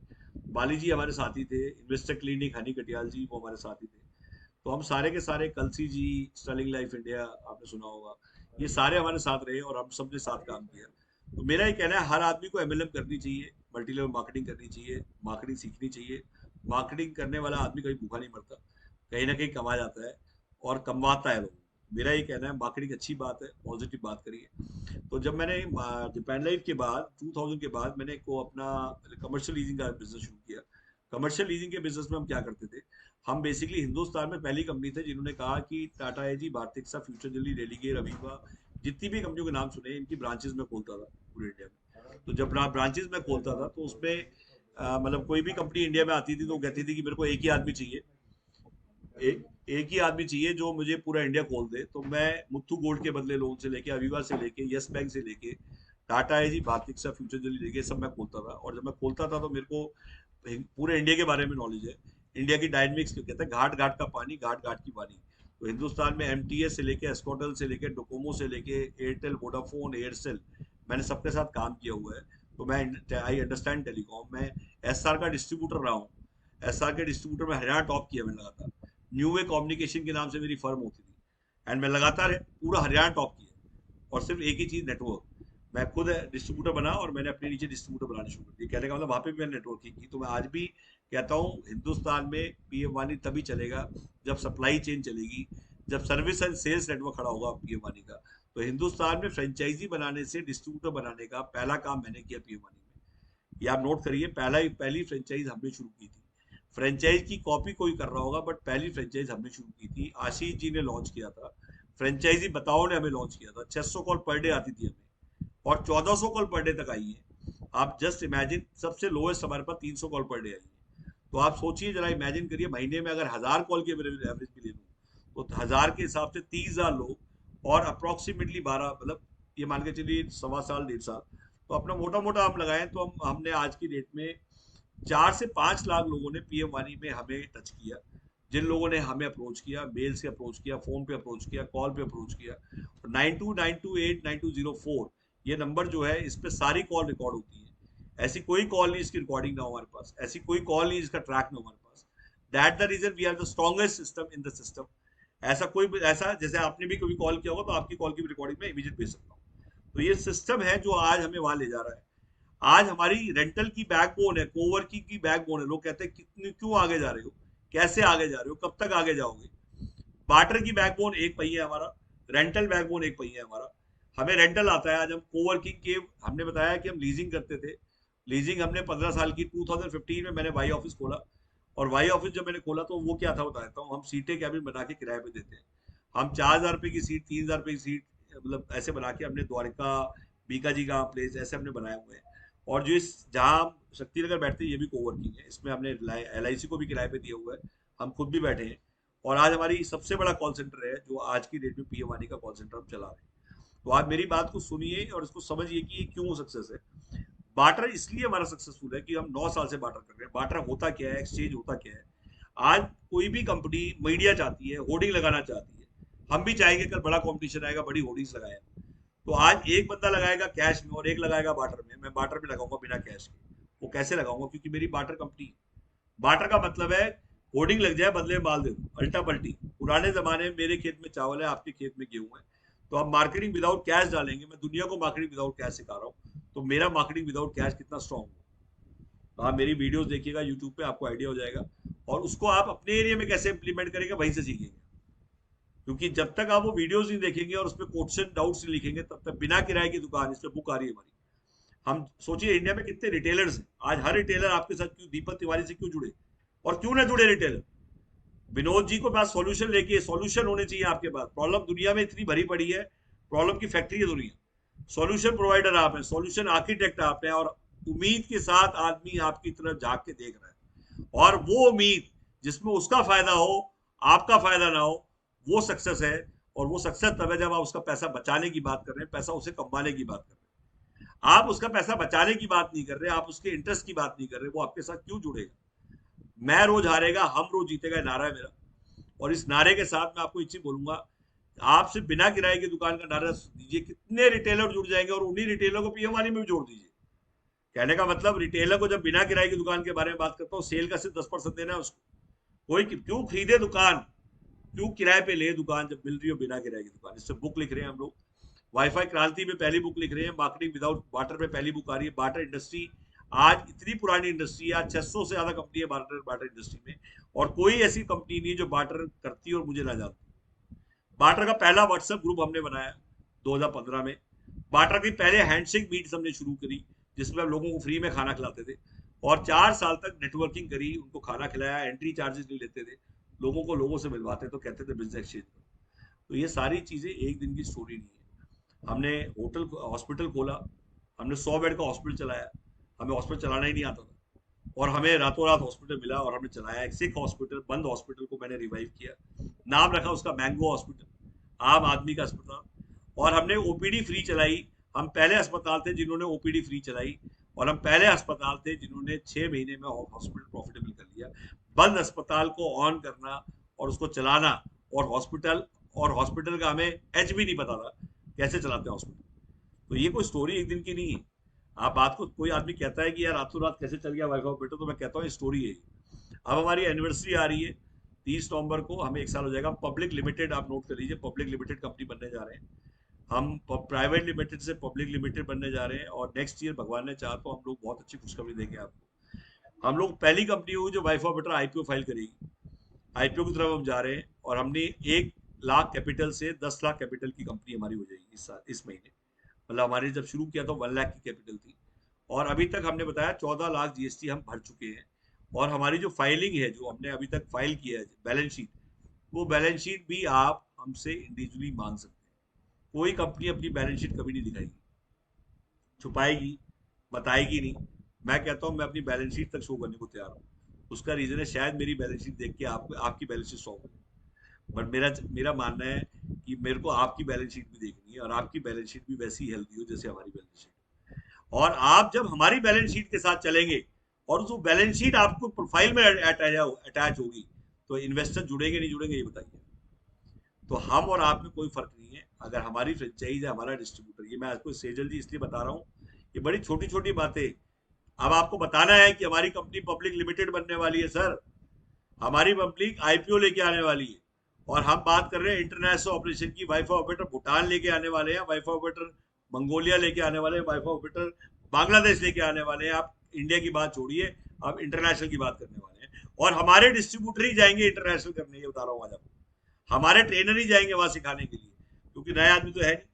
बाली जी हमारे साथी थे, इन्वेस्टर क्लिनिक हनी कटियाल जी वो हमारे साथी थे। तो हम सारे के सारे, कलसी जी, स्टर्लिंग लाइफ इंडिया आपने सुना होगा, ये सारे हमारे साथ रहे और हम सब ने साथ काम किया। तो मेरा ये कहना है हर आदमी को एमएलएम करनी चाहिए, मल्टी लेवल मार्केटिंग करनी चाहिए, मार्केटिंग सीखनी चाहिए। मार्केटिंग करने वाला आदमी कभी भूखा नहीं मरता, कहीं ना कहीं कमा जाता है और कमवाता है लोगों को। मेरा ये कहना है मार्केटिंग अच्छी बात है, पॉजिटिव बात करिए। तो जब मैंने जापान लाइफ के बाद 2000 के बाद मैंने को अपना कमर्शियल लीजिंग का बिजनेस शुरू किया। कमर्शियल लीजिंग के बिजनेस में हम क्या करते थे, हम बेसिकली हिंदुस्तान में पहली कंपनी थे जिन्होंने कहा कि टाटा एजी, भारतिक्सा, फ्यूचर जल्दी, रेलिगेयर, अवीवा, जितनी भी कंपनियों के नाम सुने, इनकी ब्रांचेस में खोलता था पूरे इंडिया में। तो जब ब्रांचेस में खोलता था तो उसमें मतलब कोई भी कंपनी इंडिया में आती थी तो वो कहती थी कि मेरे को एक ही आदमी चाहिए, एक ही आदमी चाहिए जो मुझे पूरा इंडिया खोल दे। तो मैं मुथ्थू गोल्ड के बदले लोन से लेके, अविवा से लेके, यस बैंक से लेके, टाटा है जी, भारतिक फ्यूचर जल्दी लेके, सब मैं खोलता था। और जब मैं खोलता था तो मेरे को पूरे इंडिया के बारे में नॉलेज है। इंडिया की डायनेमिक्स कहते हैं, घाट घाट का पानी, घाट घाट की पानी। तो हिंदुस्तान में एमटीएस से लेके, एस्कॉटल से लेके, डोकोमो से लेके, एयरटेल, वोडाफोन, एयरसेल, मैंने सबके साथ काम किया हुआ है। तो मैं, आई अंडरस्टैंड टेलीकॉम। मैं एसआर का डिस्ट्रीब्यूटर रहा हूँ, एसआर के डिस्ट्रीब्यूटर में हरियाणा टॉप किया मैंने लगातार। न्यू वे कम्युनिकेशन के नाम से मेरी फर्म होती थी, एंड मैं लगातार पूरा हरियाणा टॉप किया। और सिर्फ एक ही चीज, नेटवर्क। मैं खुद डिस्ट्रीब्यूटर बना और मैंने अपने नीचे डिस्ट्रीब्यूटर बनाने शुरू कर दिए। कहने का मतलब वहां पे भी मैंने नेटवर्किंग की। तो मैं आज भी कहता हूँ हिंदुस्तान में पीएम वानी तभी चलेगा जब सप्लाई चेन चलेगी, जब सर्विस एंड सेल्स नेटवर्क खड़ा होगा पीएम वानी का। तो हिंदुस्तान में फ्रेंचाइजी बनाने से डिस्ट्रीब्यूटर बनाने का पहला काम मैंने किया पीएम वानी में। ये आप नोट करिए, पहली फ्रेंचाइज हमने शुरू की थी। फ्रेंचाइज की कॉपी कोई कर रहा होगा, बट पहली फ्रेंचाइज हमने शुरू की थी, आशीष जी ने लॉन्च किया था। फ्रेंचाइजी बताओ ने हमें लॉन्च किया था, 600 कॉल पर डे आती थी हमें, और 1400 कॉल पर डे तक आई है। आप जस्ट इमेजिन, सबसे लोएस्ट हमारे पास 300 कॉल पर डे आई है। तो आप सोचिए जरा, इमेजिन करिए, महीने में अगर 1000 कॉल की एवरेज भी ले लूँ, तो 1000 के हिसाब से 30,000 लोग, और अप्रोक्सीमेटली 12, मतलब ये मान के चलिए सवा साल 1.5 साल, तो अपना मोटा मोटा हम लगाएं तो हमने आज की डेट में 4 से 5 लाख लोगों ने पीएम वानी में हमें टच किया, जिन लोगों ने हमें अप्रोच किया, मेल से अप्रोच किया, फोन पे अप्रोच किया, कॉल पे अप्रोच किया। 9292892004 ये नंबर जो है, इस पे सारी कॉल रिकॉर्ड होती है। ऐसी कोई कॉल नहीं इसकी रिकॉर्डिंग ना हो हमारे पास, ऐसी कोई कॉल नहीं इसका ट्रैक ना हो हमारे पास। That the reason we are the strongest system in the system. ऐसा कोई ऐसा, जैसे आपने भी कभी कॉल किया होगा तो आपकी कॉल की रिकॉर्डिंग में इमीडिएट भेज सकता हूँ। तो ये सिस्टम है जो आज हमें वहां ले जा रहा है। आज हमारी रेंटल की बैकबोन है, कोवर्किंग की बैकबोन है। लोग कहते हैं कितने क्यों आगे जा रहे हो, कैसे आगे जा रहे हो, कब तक आगे जाओगे। बार्टर की बैकबोन एक पहिया है हमारा, रेंटल बैकबोन एक पहिया है हमारा। हमें रेंटल आता है। आज हम कोवर्किंग के, हमने बताया कि हम लीजिंग करते थे। लीजिंग हमने 15 साल की, 2015 में मैंने वाई ऑफिस खोला। और वाई ऑफिस जब मैंने खोला तो वो क्या था बता देता हूँ। हम सीटें कैबिन बना के किराए पे देते हैं। हम 4,000 रुपए की सीट, 3,000 रुपए की सीट, मतलब ऐसे बना के हमने द्वारिका, बीका जी का प्लेस, ऐसे हमने बनाए हुए हैं। और जो इस जहाँ हम शक्ति नगर बैठते हैं, ये भी कोवर्किंग है। इसमें हमने LIC को भी किराए पे दिया हुआ है, हम खुद भी बैठे हैं। और आज हमारी सबसे बड़ा कॉल सेंटर है, जो आज की डेट में पीएम वानी का कॉल सेंटर हम चला रहे हैं। तो आप मेरी बात को सुनिए और इसको समझिए कि ये क्यों सक्सेस है। बार्टर इसलिए हमारा सक्सेसफुल है कि हम 9 साल से बार्टर कर रहे हैं। बार्टर होता क्या है, एक्सचेंज होता क्या है। आज कोई भी कंपनी मीडिया चाहती है, होर्डिंग लगाना चाहती है। हम भी चाहेंगे कल बड़ा कंपटीशन आएगा, बड़ी होर्डिंग्स लगाए। तो आज एक बंदा लगाएगा कैश में और एक लगाएगा बार्टर में। मैं बार्टर में लगाऊंगा बिना कैश के। वो कैसे लगाऊंगा, क्योंकि मेरी बार्टर कंपनी। बार्टर का मतलब है होर्डिंग लग जाए, बदले में माल दे दो, अल्टा पल्टी। पुराने जमाने में मेरे खेत में चावल है, आपके खेत में गेहूं है, तो आप मार्केटिंग विदाउट कैश डालेंगे। मैं दुनिया को मार्केटिंग विदाउट कैश सिखा रहा हूँ, तो मेरा मार्केटिंग विदाउट कैश कितना स्ट्रॉन्ग हो। तो आप मेरी वीडियोस देखिएगा यूट्यूब पे, आपको आइडिया हो जाएगा। और उसको आप अपने एरिया में कैसे इंप्लीमेंट करेंगे, वहीं से सीखेंगे। क्योंकि जब तक आप वो वीडियोस नहीं देखेंगे और उसमें क्वेश्चन डाउट्स नहीं लिखेंगे, तब तक बिना किराए की दुकान, इस पे बुक आ रही है हमारी। हम सोचिए इंडिया में कितने रिटेलर्स हैं। आज हर रिटेलर आपके साथ क्यों, दीपक तिवारी से क्यों जुड़े, और क्यों ना जुड़े रिटेलर। विनोद जी को पास सॉल्यूशन लेके, सॉल्यूशन होने चाहिए आपके पास। प्रॉब्लम दुनिया में इतनी भरी पड़ी है, प्रॉब्लम की फैक्ट्री है दुनिया। सॉल्यूशन प्रोवाइडर आप हैं, सॉल्यूशन आर्किटेक्ट आप हैं, और उम्मीद के साथ आदमी आपकी तरफ झांक के देख रहा है। और वो उम्मीद जिसमें उसका फायदा हो, आपका फायदा ना हो, वो सक्सेस है। और वो सक्सेस तब है जब आप उसका पैसा बचाने की बात कर रहे हैं, पैसा उसे कमाने की बात कर रहे हैं। आप उसका पैसा बचाने की बात नहीं कर रहे, आप उसके इंटरेस्ट की बात नहीं कर रहे। वो आपके साथ क्यों जुड़ेगा। मैं रोज हारेगा, हम रोज जीतेगा, नारा है मेरा। और इस नारे के साथ मैं आपको एक चीज बोलूंगा, आपसे बिना किराए की दुकान का नारा दीजिए, कितने रिटेलर जुड़ जाएंगे, और उन्हीं रिटेलर को पीएम वाली में भी जोड़ दीजिए। कहने का मतलब, रिटेलर को जब बिना किराए की दुकान के बारे में बात करता हूँ, सेल का सिर्फ 10% देना है उसको। कोई क्यों खरीदे दुकान, क्यों किराए पे ले दुकान, जब मिल रही हो बिना किराए की दुकान। इससे बुक लिख रहे हैं हम लोग। वाईफाई क्रांति में पहली बुक लिख रहे हैं, मार्केटिंग विदाउट बार्टर में पहली बुक आ रही है। बार्टर इंडस्ट्री आज इतनी पुरानी इंडस्ट्री है, आज 600 से ज्यादा कंपनी है बार्टर बार्टर इंडस्ट्री में, और कोई ऐसी कंपनी नहीं है जो बार्टर करती है और मुझे ना जानती। बार्टर का पहला व्हाट्सएप ग्रुप हमने बनाया 2015 में। बार्टर की पहले हैंडशेक मीट्स हमने शुरू करी, जिसमें हम लोगों को फ्री में खाना खिलाते थे। और 4 साल तक नेटवर्किंग करी, उनको खाना खिलाया, एंट्री चार्जेस नहीं लेते थे, लोगों को लोगों से मिलवाते, तो कहते थे बिजनेस एक्सचेंज। तो ये सारी चीजें एक दिन की स्टोरी नहीं है। हमने होटल हॉस्पिटल खोला, हमने 100 बेड का हॉस्पिटल चलाया। हमें हॉस्पिटल चलाना ही नहीं आता था, और हमें रातों रात हॉस्पिटल मिला और हमने चलाया। एक सिख हॉस्पिटल, बंद हॉस्पिटल को मैंने रिवाइव किया, नाम रखा उसका मैंगो हॉस्पिटल, आम आदमी का अस्पताल। और हमने ओपीडी फ्री चलाई। हम पहले अस्पताल थे जिन्होंने ओपीडी फ्री चलाई, और हम पहले अस्पताल थे जिन्होंने 6 महीने में हॉस्पिटल प्रॉफिटेबल कर लिया। बंद अस्पताल को ऑन करना और उसको चलाना, और हॉस्पिटल का हमें एच भी नहीं पता था कैसे चलाते हैं हॉस्पिटल। तो ये कोई स्टोरी एक दिन की नहीं है। आप बात को, कोई आदमी कहता है कि यार रातों रात कैसे चल गया वाईफाई बेटा, तो मैं कहता हूँ स्टोरी है। अब हमारी एनिवर्सरी आ रही है 30 नवंबर को, हमें 1 साल हो जाएगा। पब्लिक लिमिटेड, आप नोट कर लीजिए, पब्लिक लिमिटेड कंपनी बनने जा रहे हैं हम। प्राइवेट लिमिटेड से पब्लिक लिमिटेड बनने जा रहे हैं, और नेक्स्ट ईयर भगवान ने चाहा तो हम लोग बहुत अच्छी खुशखबरी देंगे आपको। हम लोग पहली कंपनी होगी जो वाईफाई बेटर आईपीओ फाइल करेगी। आईपीओ की तरफ हम जा रहे हैं, और हमने 1 लाख कैपिटल से 10 लाख कैपिटल की कंपनी हमारी हो जाएगी इस साल, इस महीने। मतलब हमारे जब शुरू किया तो 1 लाख की कैपिटल थी, और अभी तक हमने बताया 14 लाख जीएसटी हम भर चुके हैं। और हमारी जो फाइलिंग है, जो हमने अभी तक फाइल किया है बैलेंस शीट, वो बैलेंस शीट भी आप हमसे इंडिविजुअली मांग सकते हैं। कोई कंपनी अपनी बैलेंस शीट कभी नहीं दिखाएगी, छुपाएगी, बताएगी नहीं। मैं कहता हूँ मैं अपनी बैलेंस शीट तक शो करने को तैयार हूँ। उसका रीजन है शायद मेरी बैलेंस शीट देख के आप आपकी बैलेंस शीट सॉल्व हो। बट मेरा मेरा मानना है कि मेरे को आपकी बैलेंस शीट भी देखनी है, और आपकी बैलेंस शीट भी वैसी हेल्दी हो जैसे हमारी बैलेंस शीट। और आप जब हमारी बैलेंस शीट के साथ चलेंगे और उस बैलेंस शीट आपको प्रोफाइल में अटैच होगी, तो इन्वेस्टर जुड़ेंगे नहीं जुड़ेंगे, ये बताइए। तो हम और आप में कोई फर्क नहीं है। अगर हमारी फ्रेंचाइज है, हमारा डिस्ट्रीब्यूटर, ये मैं आपको सेजल जी इसलिए बता रहा हूँ, ये बड़ी छोटी छोटी बातें। अब आपको बताना है कि हमारी कंपनी पब्लिक लिमिटेड बनने वाली है सर, हमारी पब्लिक आईपीओ लेके आने वाली है। और हम बात कर रहे हैं इंटरनेशनल ऑपरेशन की। वाईफाई ऑपरेटर भूटान लेके आने वाले हैं, वाईफाई ऑपरेटर मंगोलिया लेके आने वाले हैं, वाईफाई ऑपरेटर बांग्लादेश लेके आने वाले हैं। आप इंडिया की बात छोड़िए, आप इंटरनेशनल की बात करने वाले हैं। और हमारे डिस्ट्रीब्यूटर ही जाएंगे इंटरनेशनल करने, ये बता रहा हूँ आज आपको। हमारे ट्रेनर ही जाएंगे वहां सिखाने के लिए, क्योंकि नया आदमी तो है नहीं।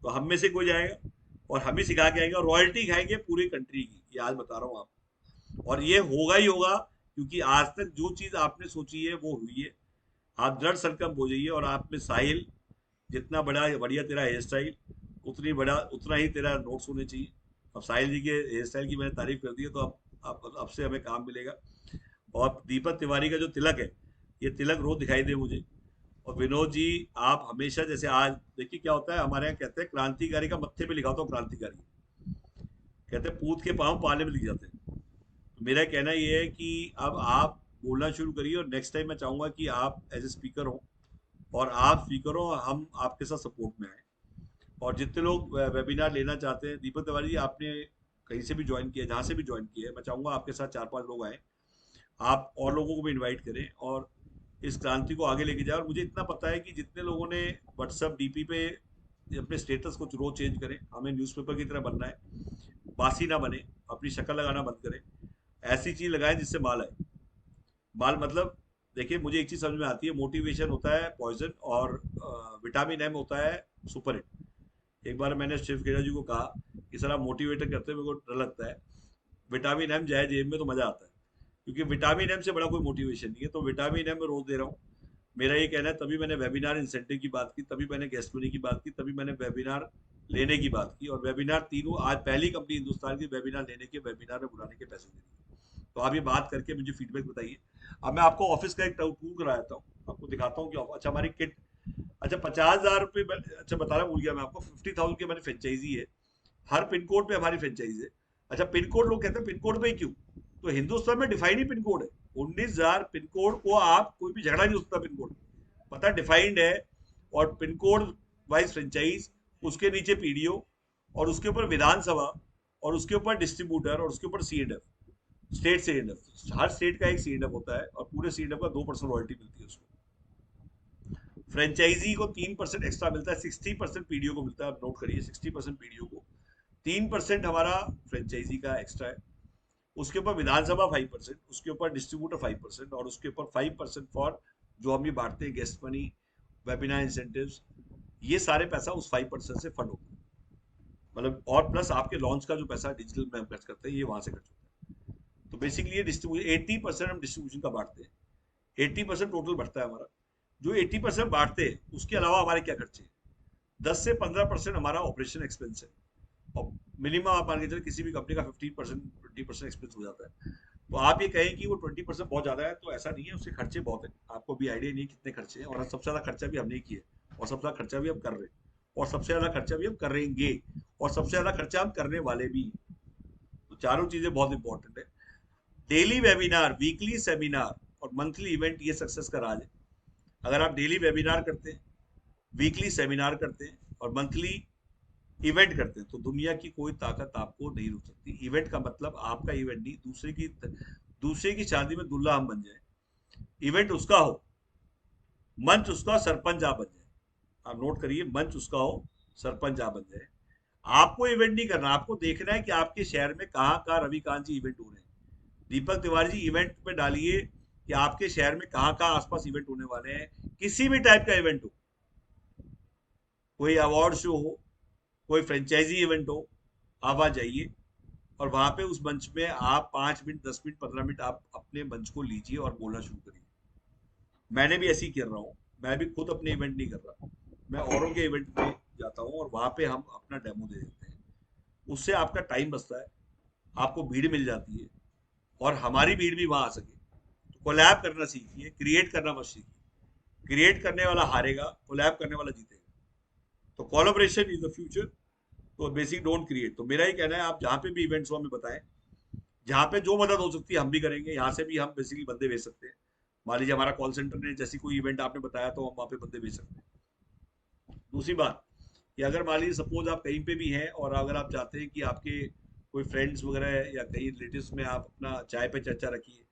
तो हम में से कोई जाएगा और हम ही सिखा के आएंगे, और रॉयल्टी खाएंगे पूरी कंट्री की, ये आज बता रहा हूँ आपको। और ये होगा ही होगा, क्योंकि आज तक जो चीज आपने सोची है वो हुई है। आप दृढ़ संकल्प हो जाइए। और आप में साहिल, जितना बड़ा बढ़िया तेरा हेयर स्टाइल, उतनी बड़ा उतना ही तेरा नोट्स होने चाहिए। अब साहिल जी के हेयर स्टाइल की मैंने तारीफ कर दी है, तो अब से हमें काम मिलेगा। और दीपक तिवारी का जो तिलक है, ये तिलक रोज दिखाई दे मुझे। और विनोद जी, आप हमेशा जैसे आज देखिए क्या होता है हमारे यहाँ, कहते हैं क्रांतिकारी का मत्थे पे लिखा होता है क्रांतिकारी, कहते हैं पूत के पांव पाले में लिख जाते हैं। तो मेरा कहना ये है कि अब आप बोलना शुरू करिए, और नेक्स्ट टाइम मैं चाहूंगा कि आप एज ए स्पीकर हो, और आप स्पीकर हो, हम आपके साथ सपोर्ट में आए। और जितने लोग वेबिनार लेना चाहते हैं, दीपक तिवारी जी आपने कहीं से भी ज्वाइन किया, जहाँ से भी ज्वाइन किया है, मैं चाहूंगा आपके साथ 4-5 लोग आए, आप और लोगों को भी इनवाइट करें, और इस क्रांति को आगे लेके जाए। और मुझे इतना पता है कि जितने लोगों ने व्हाट्सएप डीपी पे अपने स्टेटस को रोज चेंज करें, हमें न्यूज़पेपर की तरह बनना है, बासी ना बने, अपनी शक्ल लगाना बंद करें, ऐसी चीज लगाएं जिससे माल आए। माल मतलब, देखिए मुझे एक चीज समझ में आती है, मोटिवेशन होता है पॉइजन, और विटामिन एम होता है सुपर हिट। एक बार मैंने शिव खेड़ा जी को कहा कि सर आप मोटिवेटर करते हैं, मेरे को डर लगता है, विटामिन एम जाए जेब में तो मजा आता है। क्योंकि विटामिन एम से बड़ा कोई मोटिवेशन नहीं है। तो विटामिन एम मैं रोज दे रहा हूँ। मेरा ये कहना है, तभी मैंने वेबिनार इंसेंटिव की बात की, तभी मैंने गेस्ट मनी की बात की, तभी मैंने वेबिनार लेने की बात की। और वेबिनार तीनों, आज पहली कंपनी हिंदुस्तान की वेबिनार लेने के, वेबिनार में बुलाने के पैसे दे रही है। तो आप ये बात करके मुझे फीडबैक बताइए। अब मैं आपको ऑफिस का एक टूर कराता हूँ, आपको दिखाता हूँ कि अच्छा हमारी किट, अच्छा 50,000 रुपये, अच्छा बताना भूल गया मैं आपको, 50,000 की हमारी फ्रेंचाइजी है। हर पिन कोड पे हमारी फ्रेंचाइज है। अच्छा पिन कोड, लोग कहते हैं पिन कोड पे ही क्यों, तो हिंदुस्तान में डिफाइन ही पिन कोड है। 19,000 पिन कोड को आप कोई भी झगड़ा नहीं हो सकता पिन कोड, पता डिफाइंड है। और पिन कोड वाइज फ्रेंचाइज, उसके नीचे पीडीओ, और उसके ऊपर विधानसभा, और उसके ऊपर डिस्ट्रीब्यूटर, और उसके ऊपर C and F, state C and F. हर स्टेट का एक सी एंड एफ होता है, और पूरे सी एंड एफ का 2% रॉयल्टी मिलती है उसको। फ्रेंचाइजी को 3% एक्स्ट्रा मिलता है, 60% पीडीओ को मिलता है। आप नोट करिए, 60% पीडीओ को, 3% हमारा फ्रेंचाइजी का एक्स्ट्रा है। उसके ऊपर विधानसभा 5%, उसके ऊपर डिस्ट्रीब्यूटर 5%, और उसके ऊपर 5% फॉर जो हम ये बांटते हैं गेस्ट मनी, वेबिनार इंसेंटिव्स, ये सारे पैसा उस 5% से फंड होता है। मतलब और प्लस आपके लॉन्च का जो पैसा डिजिटल में हम खर्च करते हैं, ये वहां से खर्च होता है। तो बेसिकली ये डिस्ट्रीब्यूशन 80% हम डिस्ट्रीब्यूशन का बांटते हैं, 80% टोटल बढ़ता है हमारा। जो 80% बांटते हैं, उसके अलावा हमारे क्या खर्चे हैं, 10 से 15% हमारा ऑपरेशन एक्सपेंस है। और मिनिमम आप मान के चलिए किसी भी कंपनी का 15% 20% एक्सपेंस हो जाता है। तो आप ये कहें कि वो 20% बहुत ज्यादा है, तो ऐसा नहीं है, उसके खर्चे बहुत है, आपको भी आइडिया नहीं है कितने खर्चे हैं। और सबसे ज्यादा खर्चा भी हमने किए, और सबसे ज्यादा खर्चा भी हम कर रहे हैं, और सबसे ज्यादा खर्चा भी हम करेंगे, और सबसे ज्यादा खर्चा हम करने वाले भी। तो चारों चीजें बहुत इंपॉर्टेंट है। डेली वेबिनार, वीकली सेमिनार, और मंथली इवेंट, ये सक्सेस का राज है। अगर आप डेली वेबिनार करते हैं, वीकली सेमिनार करते हैं, और मंथली इवेंट करते हैं, तो दुनिया की कोई ताकत आपको नहीं रोक सकती। इवेंट का मतलब आपका इवेंट नहीं, दूसरे की शादी में दुल्हा हम बन जाए। इवेंट उसका हो, मंच उसका, सरपंच आप बन जाए। आप नोट करिए, मंच उसका हो, सरपंच आप बन जाए। आपको इवेंट नहीं करना, आपको देखना है कि आपके शहर में कहाँ कहाँ रविकांत जी इवेंट हो रहे हैं। दीपक तिवारी जी इवेंट पे डालिए कि आपके शहर में कहाँ कहाँ आसपास इवेंट होने वाले हैं, किसी भी टाइप का इवेंट हो, कोई अवार्ड शो हो, कोई फ्रेंचाइजी इवेंट हो, आप वहां जाइए। और वहां पे उस मंच में आप 5 मिनट 10 मिनट 15 मिनट आप अपने मंच को लीजिए और बोलना शुरू करिए। मैंने भी ऐसे ही कर रहा हूँ। मैं भी खुद अपने इवेंट नहीं कर रहा, मैं औरों के इवेंट में जाता हूँ और वहां पे हम अपना डेमो दे देते हैं। उससे आपका टाइम बचता है, आपको भीड़ मिल जाती है और हमारी भीड़ भी वहां आ सके। तो कोलैब करना सीखिए, क्रिएट करना मत सीखिए। क्रिएट करने वाला हारेगा, कोलैब करने वाला जीतेगा। तो कोलैबोरेशन इज द फ्यूचर। तो बेसिक डोंट क्रिएट। तो मेरा ही कहना है, आप जहाँ पे भी इवेंट्स हो हमें बताएं, जहाँ पे जो मदद हो सकती है हम भी करेंगे। यहाँ से भी हम बेसिकली बंदे भेज सकते हैं। मान लीजिए हमारा कॉल सेंटर ने जैसी कोई इवेंट आपने बताया तो हम वहाँ पे बंदे भेज सकते हैं। दूसरी बात कि अगर मान लीजिए सपोज आप कहीं पे भी हैं और अगर आप चाहते हैं कि आपके कोई फ्रेंड्स वगैरह या कहीं रिलेटिव्स में आप अपना चाय पे चर्चा रखिए।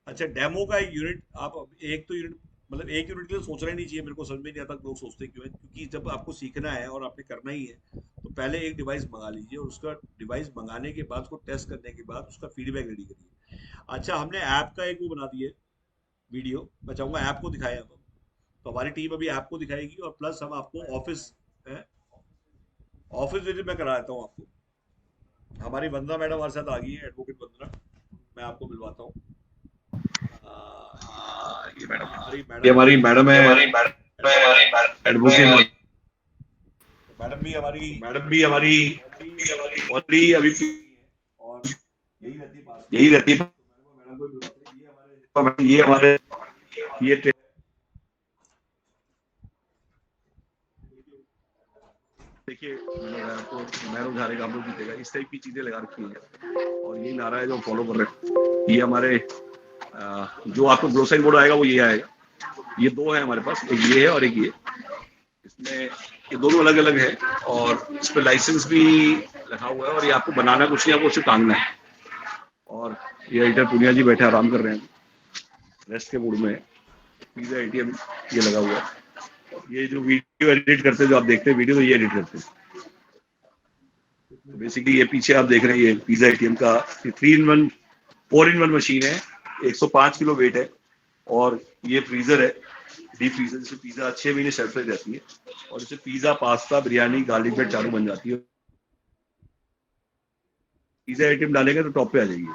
अच्छा, डेमो का एक यूनिट आप एक तो यूनिट मतलब एक यूनिट के लिए सोचना ही नहीं चाहिए। मेरे को समझ में नहीं आता लोग सोचते क्यों है, क्योंकि जब आपको सीखना है और आपने करना ही है तो पहले एक डिवाइस मंगा लीजिए और उसका डिवाइस मंगाने के बाद उसको टेस्ट करने के बाद उसका फीडबैक रेडी करिए। अच्छा, हमने ऐप का एक वो बना दिया है वीडियो, मैं चाहूंगा ऐप को दिखाएं हम। तो हमारी टीम अभी ऐप को दिखाएगी और प्लस हम आपको ऑफिस ऑफिस विजिट में करा देता हूँ आपको। हमारी वंदना मैडम हमारे साथ आ गई है, एडवोकेट वंदना। मैं आपको मिलवाता हूँ। ये मैडम हमारी ये मैडम है हमारी मैडम है एडवोकेट। मैडम भी हमारी मैडम भी हमारी ऑलरेडी ऑलरेडी अभी और यही रहती है पास में। यही रहती है। तो मैडम को भी बुलाते हैं, ये हमारे ये हमारे ये देखिए आपको मैं उधारे का हम लोग जीतेगा इस टाइप की चीजें लगा रखी है और यही नारा है जो फॉलो कर रहे हैं। ये हमारे जो आपको ग्लोसाइन बोर्ड आएगा वो ये आएगा। ये दो है हमारे पास, एक ये है और एक ये। इसमें ये दोनों अलग अलग है और इस पर लाइसेंस भी लगा हुआ है और ये आपको बनाना कुछ नहीं, आपको सिर्फ टांगना है। और ये एडिटर पुनिया जी बैठे आराम कर रहे हैं, रेस्ट के मूड में है। पिज़्ज़ा एटीएम ये लगा हुआ है। ये जो वीडियो एडिट करते हैं, जो आप देखते हैं वीडियो, तो ये एडिट करते हैं। तो बेसिकली ये पीछे आप देख रहे हैं ये पिज़्ज़ा एटीएम का 3 in 1 4 in 1 मशीन है। 105 किलो वेट है और ये फ्रीजर है, डीप फ्रीजर, जिससे पिज़्ज़ा 6 महीने शेल्फ लाइफ रहती है और इससे pizza, pasta, biryani, garlic bread चालू बन जाती है। पिज़्ज़ा आइटम डालेंगे तो टॉप पे आ जाएगी।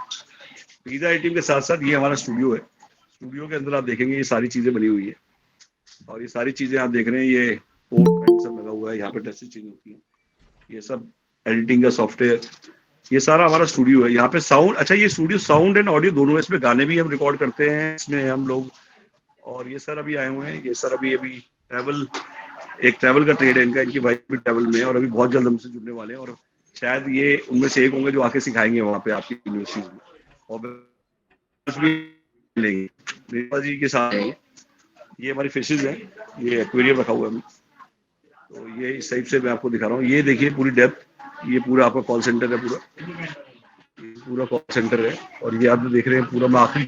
पिज़्ज़ा आइटम के साथ साथ ये हमारा स्टूडियो है। स्टूडियो के अंदर आप देखेंगे ये सारी चीजें बनी हुई है और ये सारी चीजें आप देख रहे हैं, ये पोर्ट सब लगा हुआ है। यहाँ पे टेस्टिंग चेंज होती है, ये सब एडिटिंग का सॉफ्टवेयर, ये सारा हमारा स्टूडियो है। यहाँ पे साउंड, अच्छा ये स्टूडियो साउंड एंड ऑडियो दोनों है, इसमें गाने भी हम रिकॉर्ड करते हैं इसमें हम लोग। और ये सर अभी आए हुए हैं, ये सर अभी अभी ट्रैवल, एक ट्रैवल का ट्रेड है इनका, इनकी वाइफ भी ट्रैवल में है और अभी बहुत जल्द हमसे जुड़ने वाले हैं और शायद ये उनमें से एक होंगे जो आके सिखाएंगे वहाँ पे आपकी यूनिवर्सिटी में और भी मिलेंगे। मेरे जी के साथ है। ये हमारी फिशेज है, ये एक्वेरियम रखा हुआ है। तो ये इस टाइप से मैं आपको दिखा रहा हूँ। ये देखिए पूरी डेप्थ, ये पूरा आपका कॉल सेंटर है, पूरा कॉल सेंटर है। और ये आप जो देख रहे हैं पूरा मैं आखिरी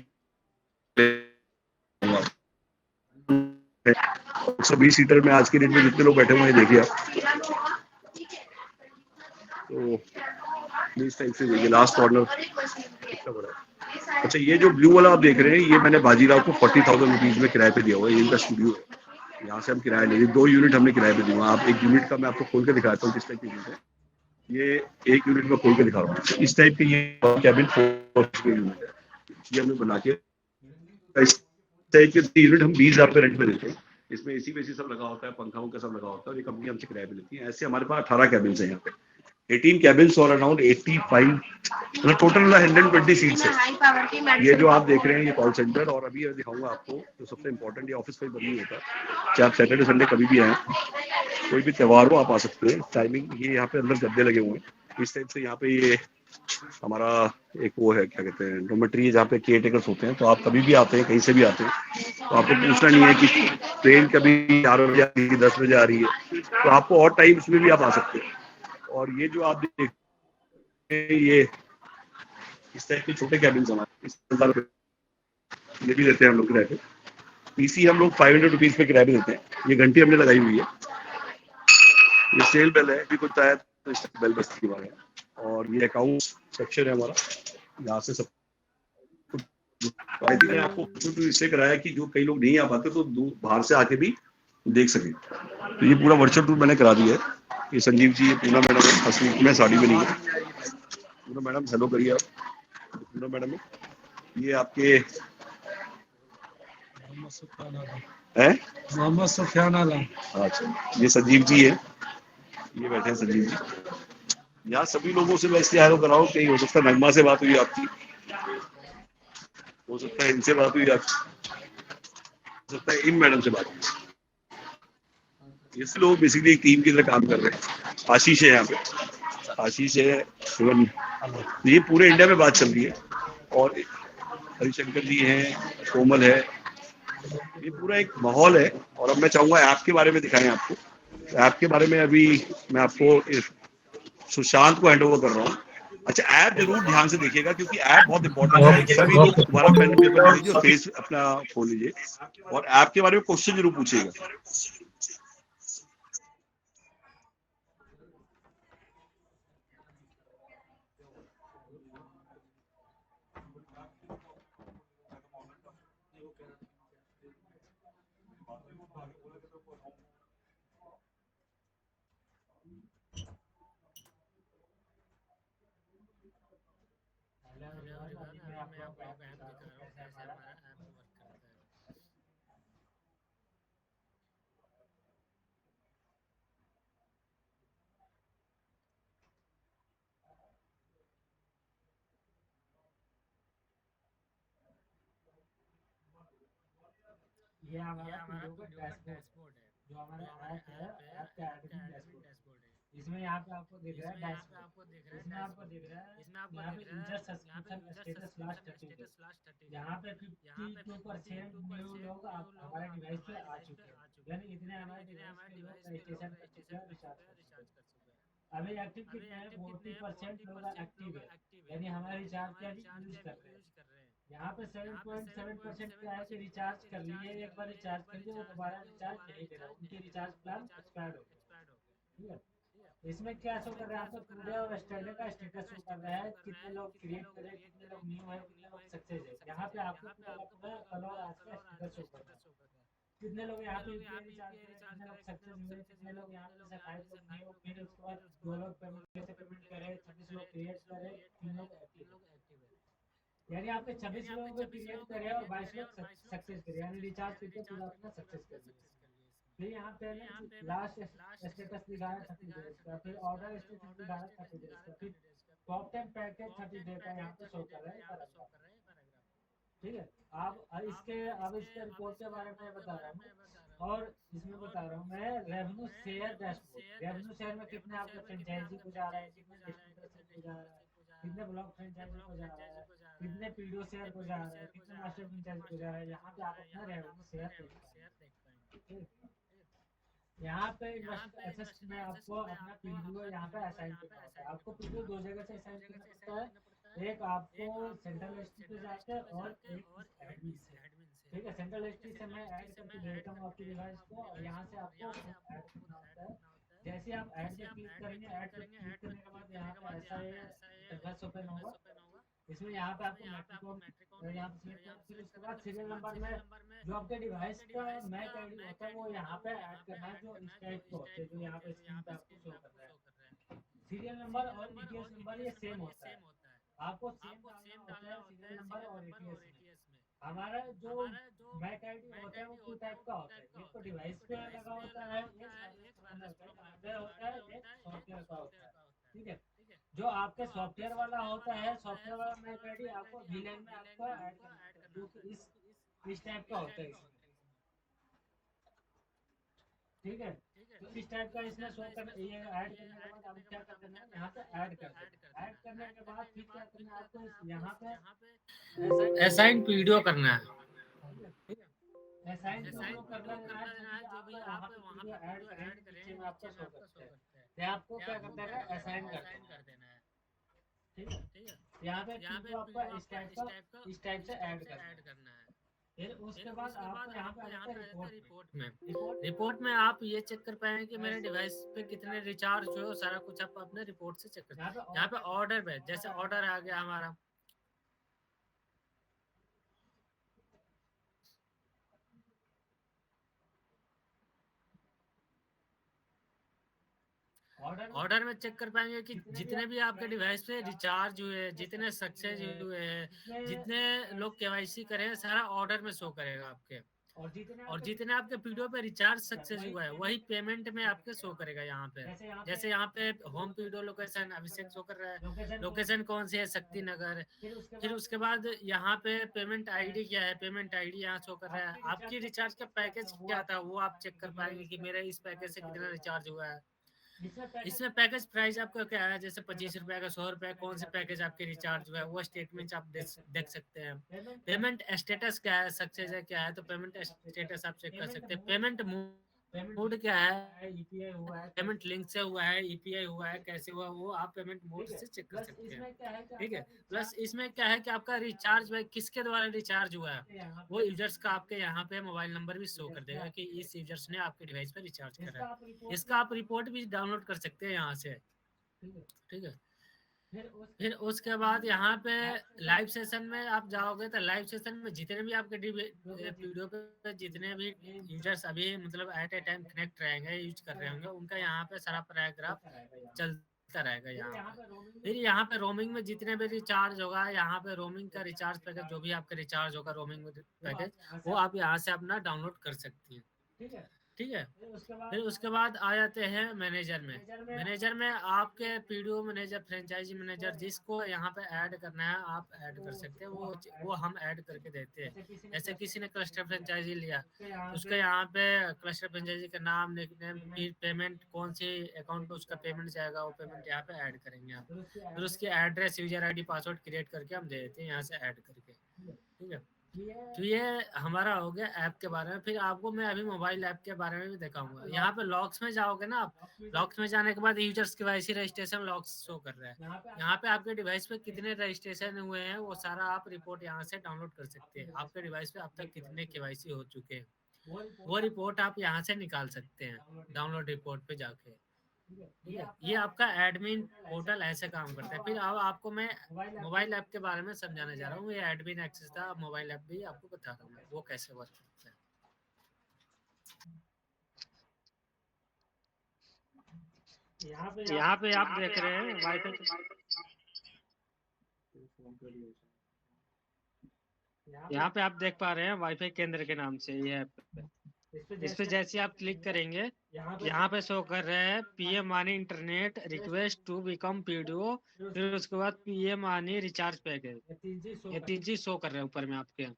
120 सीटर में आज के डेट में जितने लोग बैठे हुए हैं देखिए आप। तो इस टाइप से देखिए लास्ट कॉर्नर कितना बड़ा है। अच्छा ये जो ब्लू वाला आप देख रहे हैं, ये मैंने बाजीराव को 40,000 रुपीज में किराए पे दिया हुआ है। ये इनका स्टूडियो है, यहाँ से हम किराया ले रहे, 2 यूनिट हमने किराए पे दिया। आप एक यूनिट का मैं आपको खोल के दिखाता हूँ किस टाइप की यूनिट है। ये एक यूनिट में खोल के दिखा रहा हूँ, इस टाइप के ये कैबिन 4 यूनिट है। ये हमने बना के इस टाइप के यूनिट हम 20,000 पे रेंट पे देते हैं। इसमें एसी वेसी सब लगा होता है, पंखा वंखा सब लगा होता है और ये कंपनी हमसे किराए पे लेती है। ऐसे हमारे पास 18 कैबिन है यहाँ पे, 18 कैबिन्स और अराउंड 85 मतलब टोटल 120 सीट्स है। ये जो आप देख रहे हैं ये कॉल सेंटर। और अभी मैं दिखाऊंगा आपको जो सबसे इम्पोर्टेंट, ये ऑफिस में बंद नहीं होता, चाहे आप सैटरडे संडे कभी भी आए, कोई भी त्योहार हो आप आ सकते हैं। टाइमिंग ये यहाँ पे अंदर गद्दे लगे हुए हैं इस टाइप से। यहाँ पे ये हमारा एक वो है, क्या कहते हैं, डोमेट्री है, जहाँ पे केयर टेकर्स होते हैं। तो आप कभी भी आते हैं, कहीं से भी आते हैं, तो आपको पूछना नहीं है कि ट्रेन कभी 4 बजे आ रही है, 10 बजे आ रही है, तो आपको और टाइम उसमें भी आप आ सकते हैं। और ये जो आप देख ये इस टाइप के छोटे कैबिन हमारे, इस 1000 ये भी देते हैं हम लोग किराए पे। पीसी हम लोग 500 रुपीज पे किराए पे देते हैं। ये घंटी हमने लगाई हुई है, ये सेल बेल है, भी कुछ आया तो इस बेल बजती है। और ये अकाउंट सेक्शन है हमारा, यहाँ से सब कुछ मैंने आपको इसलिए कराया कि जो कई लोग नहीं आ पाते तो बाहर से आके भी देख सके। तो ये पूरा वर्चुअल टूर मैंने करा दिया है। ये संजीव जी, ये पूना मैडम है, असली में साड़ी में नहीं है, पूनम मैडम हेलो करिए आप। पूनम मैडम ये आपके मोहम्मद सुफियान आलम। हैं? मोहम्मद सुफियान आलम। अच्छा, ये संजीव जी है, ये बैठे हैं संजीव जी। यहाँ सभी लोगों से मैं इसलिए हेलो कर रहा हूँ, कहीं हो सकता है नगमा से बात हुई आपकी, हो सकता है इनसे बात हुई आपकी, हो सकता है इन मैडम से बात हुई। ये सब लोग बेसिकली एक टीम की तरह काम कर रहे हैं। आशीष है यहाँ पे, आशीष है, शिवन, ये पूरे इंडिया में बात चल रही है। और हरिशंकर जी हैं, कोमल है, ये पूरा एक माहौल है। और अब मैं चाहूंगा ऐप के बारे में दिखाएं आपको। ऐप के बारे में अभी मैं आपको सुशांत को हैंड ओवर कर रहा हूँ। अच्छा, ऐप जरूर ध्यान से देखिएगा क्योंकि ऐप बहुत इंपॉर्टेंट है। सभी लोग दोबारा पेन पेपर ले लीजिए और फेस अपना खोल लीजिए और ऐप के बारे में क्वेश्चन जरूर पूछिएगा। हेलो एवरीवन, अभी मैं आपको ऐप दिखा रहा हूँ कैसे हमारा ऐप वर्क करता है। ये हमारा पीडीओ का डैशबोर्ड है, जो हमारा ऐप है, ऐप का एडमिन डैशबोर्ड है। इसमें यहाँ पे आपको दिख रहा है डैशबोर्ड, इसमें आपको दिख रहा है यहाँ पे user subscription status last 30 days. यहाँ पे 52% न्यू लोग आप हमारे डिवाइस पे आ चुके हैं, यानी इतने हमारे डिवाइस पे लोग रजिस्ट्रेशन कर चुके हैं, रिचार्ज कर चुके हैं। अभी एक्टिव कितने हैं? 40% लोग एक्टिव है, यानी हमारे रिचार्ज का यूज कर रहे हैं। यहाँ पे 7.7% क्या है कि रिचार्ज कर लिए, एक बार रिचार्ज कर लिए वो दोबारा रिचार्ज नहीं दे रहा, उनके रिचार्ज प्लान एक्सपायर्ड हो गया। ठीक है, इसमें क्या शो कर रहा है? आपको टुडे और स्टरडे का स्टेटस शो कर रहा है, कितने लोग क्रिएट करे, कितने लोग न्यू है, कितने लोग सक्सेस है। यहाँ पे आपको पूरा का पूरा कल और आज का स्टेटस शो कर रहा है, कितने लोग यहाँ पे यूपीआई रिचार्ज करे, कितने लोग सक्सेस हुए, कितने लोग यहाँ पे जैसे 5 लोग न्यू, फिर उसके बाद 2 लोग पेमेंट कैसे पेमेंट करे, 26 लोग क्रिएट करे, 3 लोग एक्टिव है। यानी आपके 26 लोगों को क्रिएट करे और 22 लोग सक्सेस करे, यानी रिचार्ज करके पूरा अपना सक्सेस कर लिया इसमें। फिर यहाँ पेमेंट लास्ट स्टेटस दिखा है 30 डेज का, फिर ऑर्डर स्टेटस दिखा है 30 डेज का, फिर टॉप 10 पैकेज 30 डे का यहाँ पे शो कर रहा है पैराग्राफ। ठीक है, अब इसके रिपोर्ट के बारे में बता रहा हूँ। और इसमें बता रहा हूँ मैं revenue share dashboard. Revenue share में कितने आपके फ्रेंचाइजी को जा रहा है, कितने डिस्ट्रीब्यूटर को जा रहा है, कितने ब्लॉक फ्रेंचाइजी को जा रहा है, कितने पीडीओ शेयर को जा रहा है, कितने मास्टर फ्रेंचाइजी को जा रहा है। यहाँ पे आप अपना रेवेन्यू शेयर देख पाएंगे। यहाँ पे इन्वेस्टर एसेस में आपको अपना पीडीओ यहाँ पे असाइन करना होता है। आपको पीडीओ 2 जगह से असाइन करना पड़ता है, एक आपको सेंट्रल एसटी पे जाके और एक इस एडमिन से। ठीक है, सेंट्रल एसटी से मैं ऐड करके देता हूँ आपकी डिवाइस को और यहाँ से आपको खुद ऐड करना होता है। जैसे आप ऐड पे क्लिक करेंगे, ऐड पे क्लिक करने के बाद यहाँ पे ऐसा ये इंटरफेस ओपन होगा। इसमें यहाँ पे आपको मैट्रिकॉन यहाँ पे सिलेक्ट करें, फिर उसके बाद सीरियल नंबर में जो आपके डिवाइस का मैक आईडी होता है वो यहाँ पे ऐड करना है, जो इस टाइप का होता है, जो यहाँ पे स्क्रीन पे आपको शो कर रहा है। सीरियल नंबर और ईटीएस नंबर ये सेम होता है, आपको सेम डालना होता है सीरियल नंबर और ईटीएस में। हमारा जो मैक आईडी होता है वो 2 टाइप का होता है, एक तो डिवाइस पे लगा होता है, एक हार्डवेयर होता है, एक सॉफ्टवेयर का होता है। ठीक है, जो आपके सॉफ्टवेयर वाला होता है, सॉफ्टवेयर वाला मेक आईडी आपको वीलैन में आपको ऐड करना होता है, जो कि इस टाइप का होता है इसमें। ठीक है, तो इस टाइप का इसमें शो कर ये ऐड करने के बाद आपको क्या कर देना है, यहाँ पे ऐड कर देना है। ऐड करने के बाद फिर क्या करना है आपको, यहाँ पे असाइन पीडीओ करना है। असाइन पीडीओ करना देना है, जो भी आप वहाँ पे पीडीओ ऐड करेंगे नीचे में आपका शो करता है, तो आपको क्या कर देना है, असाइन कर देना है। ठीक है, यहाँ पे पीडीओ आपका इस टाइप से ऐड करना है। फिर उसके बाद आपको यहाँ पे आ जाता है रिपोर्ट में आप ये चेक कर पाएंगे कि मेरे डिवाइस पे कितने रिचार्ज हुए और सारा कुछ आप अपने रिपोर्ट से चेक कर। यहाँ पे ऑर्डर पे जैसे ऑर्डर आ गया हमारा, ऑर्डर में चेक कर पाएंगे कि जितने भी आपके डिवाइस पे रिचार्ज हुए, जितने सक्सेस हुए हैं, जितने लोग केवाईसी करे हैं, सारा ऑर्डर में शो करेगा आपके। और जितने आपके पीडीओ पे रिचार्ज सक्सेस हुआ है वही पेमेंट में आपके शो करेगा यहाँ पे। जैसे यहाँ पे होम पीडीओ लोकेशन अभिषेक शो कर रहा है, लोकेशन कौन सी है, शक्ति नगर। फिर उसके बाद यहाँ पे पेमेंट आईडी क्या है, पेमेंट आईडी यहाँ शो कर रहा है। आपकी रिचार्ज का पैकेज क्या था वो आप चेक कर पाएंगे कि मेरे इस पैकेज से कितना रिचार्ज हुआ है। इसमें पैकेज प्राइस आपका क्या है, जैसे 25 रुपए का, 100 रुपए, कौन से पैकेज आपके रिचार्ज हुआ है वो स्टेटमेंट आप देख सकते हैं। पेमेंट स्टेटस क्या है, सक्सेस है क्या है, तो पेमेंट स्टेटस आप चेक कर सकते हैं। पेमेंट मोड क्या है, ईपीआई हुआ है, पेमेंट लिंक से हुआ है, ईपीआई हुआ है, कैसे हुआ वो आप पेमेंट मोड से चेक कर सकते हैं। ठीक है, प्लस इसमें क्या है कि आपका रिचार्ज किसके द्वारा रिचार्ज हुआ है वो यूजर्स का आपके यहाँ पे मोबाइल नंबर भी शो कर देगा कि इस यूजर्स ने आपके डिवाइस पर रिचार्ज करा है। इसका आप रिपोर्ट भी डाउनलोड कर सकते हैं यहाँ से। ठीक है, फिर उसके बाद यहाँ पे लाइव सेशन में आप जाओगे तो लाइव सेशन में जितने भी आपके वीडियो पे जितने भी यूजर्स अभी मतलब एट ए टाइम कनेक्ट रहेंगे, यूज कर रहे होंगे, उनका यहाँ पे सारा पैराग्राफ चलता रहेगा यहाँ पे। फिर यहाँ पे रोमिंग में जितने भी रिचार्ज होगा, यहाँ पे रोमिंग का रिचार्ज पैकेज जो भी आपका रिचार्ज होगा रोमिंग पैकेज वो आप यहाँ से अपना डाउनलोड कर सकती हैं। ठीक है, फिर उसके बाद आ जाते हैं मैनेजर में। मैनेजर में आपके पीडीओ मैनेजर, फ्रेंचाइजी मैनेजर, जिसको यहाँ पे ऐड करना है आप ऐड कर सकते हैं। वो हम ऐड करके देते हैं। ऐसे किसी ने क्लस्टर फ्रेंचाइजी लिया तो उसका यहाँ पे क्लस्टर फ्रेंचाइजी का नाम, निकनेम, फिर पेमेंट कौन सी अकाउंट पे उसका पेमेंट जाएगा वो पेमेंट यहाँ पे ऐड करेंगे आप। फिर उसकी address, user ID, password create करके हम दे देते हैं यहाँ से ऐड करके। ठीक है, तो ये हमारा हो गया ऐप के बारे में। फिर आपको मैं अभी मोबाइल ऐप के बारे में भी दिखाऊंगा। यहाँ पे लॉक्स में जाओगे ना आप, लॉक्स में जाने के बाद users KYC registration locks show कर रहा है। यहाँ पे आपके डिवाइस पे कितने रजिस्ट्रेशन हुए हैं वो सारा आप रिपोर्ट यहाँ से डाउनलोड कर सकते हैं। आपके डिवाइस पे अब तक कितने केवाईसी हो चुके हैं वो रिपोर्ट आप यहाँ से निकाल सकते हैं डाउनलोड रिपोर्ट पे जाके। ठीक है, ये आपका एडमिन पोर्टल ऐसे काम करता है। फिर अब आपको मैं मोबाइल ऐप के बारे में समझाने जा रहा हूँ। ये एडमिन एक्सेस था, मोबाइल ऐप भी आपको बता रहा हूँ मैं वो कैसे वर्क करता है। यहाँ पे आप देख रहे हैं वाईफाई, यहाँ पे आप देख पा रहे हैं वाईफाई केंद्र के नाम से ये ऐप। इस पे जैसे आप क्लिक करेंगे यहाँ पे शो कर रहे हैं पीएम मानी internet request to become PDO. फिर उसके बाद पीएम मानी रिचार्ज पैकेज, ये तीन चीज शो कर रहे हैं ऊपर में आपके।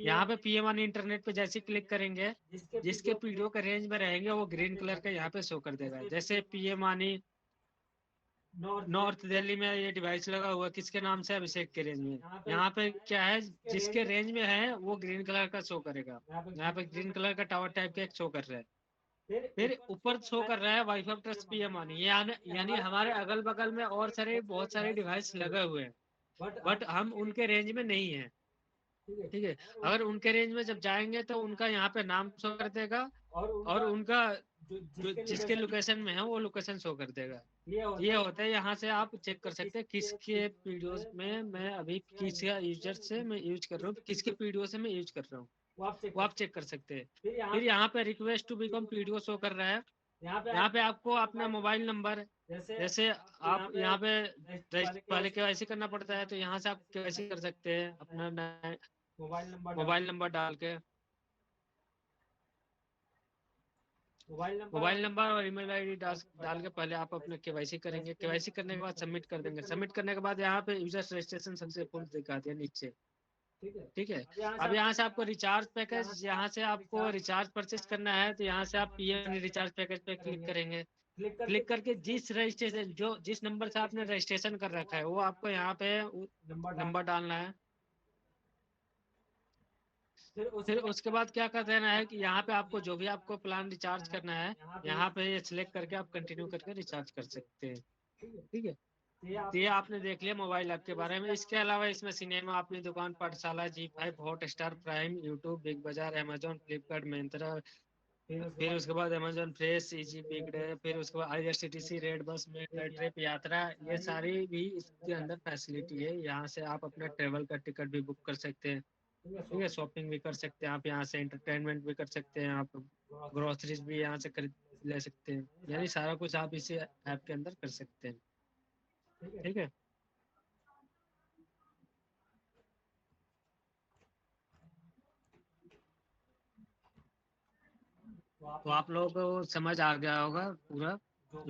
यहाँ पे पीएम मानी इंटरनेट पे जैसे क्लिक करेंगे जिसके पीडीओ का रेंज में रहेंगे वो ग्रीन कलर का यहाँ पे शो कर देगा। जैसे पीएम मानी नॉर्थ दिल्ली में ये डिवाइस लगा हुआ किसके नाम से, अभिषेक के रेंज में। यहाँ पे क्या है जिसके रेंज में है वो ग्रीन कलर का शो करेगा। यहाँ पे ग्रीन कलर का टावर टाइप का एक शो कर रहा है। फिर ऊपर शो कर रहा है वाईफाई ट्रस्ट पीएम आनी, यानी हमारे अगल बगल में और सारे बहुत सारे डिवाइस लगे हुए हैं बट हम उनके रेंज में नहीं है। ठीक है, अगर उनके रेंज में जब जाएंगे तो उनका यहाँ पे नाम शो कर देगा और उनका जिसके लोकेशन में है वो लोकेशन शो कर देगा। ये होता है, यहाँ से आप चेक कर सकते हैं किसके वीडियोस में मैं अभी किस यूजर से मैं यूज कर रहा हूँ, किसके वीडियो से मैं यूज कर रहा हूँ वो आप चेक कर सकते हैं। फिर यहाँ पे request to become PDO show कर रहा है। यहाँ पे आपको अपना मोबाइल नंबर, जैसे आप यहाँ पे पहले केवाईसी करना पड़ता है तो यहाँ से आप केवाईसी कर सकते हैं अपना मोबाइल नंबर डाल के। मोबाइल नंबर और ईमेल आईडी डाल के पहले आप अपने केवाईसी करेंगे। केवाईसी करने के बाद सबमिट कर देंगे। सबमिट करने के बाद यहाँ पे यूजर रजिस्ट्रेशन सक्सेसफुल दिखा दिया नीचे। ठीक है, अब यहाँ से आपको रिचार्ज पैकेज, यहाँ से आपको रिचार्ज परचेस करना है तो यहाँ से आप पीएम रिचार्ज पैकेज पे क्लिक करेंगे। क्लिक करके जिस रजिस्ट्रेशन जिस नंबर से आपने रजिस्ट्रेशन कर रखा है वो आपको यहाँ पे नंबर डालना है। फिर उसके बाद क्या कर देना है कि यहाँ पे आपको जो भी आपको प्लान रिचार्ज करना है यहाँ पे सिलेक्ट करके आप कंटिन्यू करके रिचार्ज कर सकते हैं। ठीक है, तो ये आपने देख लिया मोबाइल ऐप के बारे में। इसके अलावा इसमें सिनेमा, अपनी दुकान, पाठशाला, ZEE5, Hotstar, prime, YouTube, big बाजार, अमेजोन, फ्लिपकार्ट, मिंत्रा, फिर उसके बाद Amazon fresh, easy big day, फिर उसके बाद IRCTC, red bus, metro trip, यात्रा, ये सारी भी इसके अंदर फैसिलिटी है। यहाँ से आप अपना ट्रेवल का टिकट भी बुक कर सकते हैं। ठीक है, शॉपिंग भी कर सकते हैं आप, यहाँ से एंटरटेनमेंट भी कर सकते हैं आप, ग्रोसरीज भी यहाँ से खरीद ले सकते हैं, यानी सारा कुछ आप इसी ऐप के अंदर कर सकते हैं। ठीक है। तो आप लोगों को समझ आ गया होगा पूरा।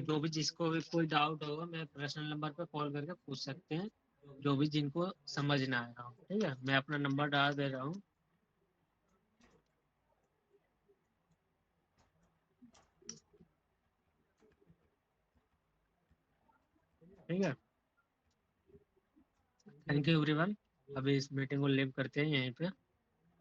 जो भी जिसको भी कोई डाउट होगा मैं पर्सनल नंबर पे कॉल करके पूछ सकते हैं, जो भी जिनको समझ ना आया हो। ठीक है, मैं अपना नंबर डाल दे रहा हूँ। ठीक है, थैंक यू एवरीवन। अभी इस मीटिंग को लीव करते हैं यहीं पे।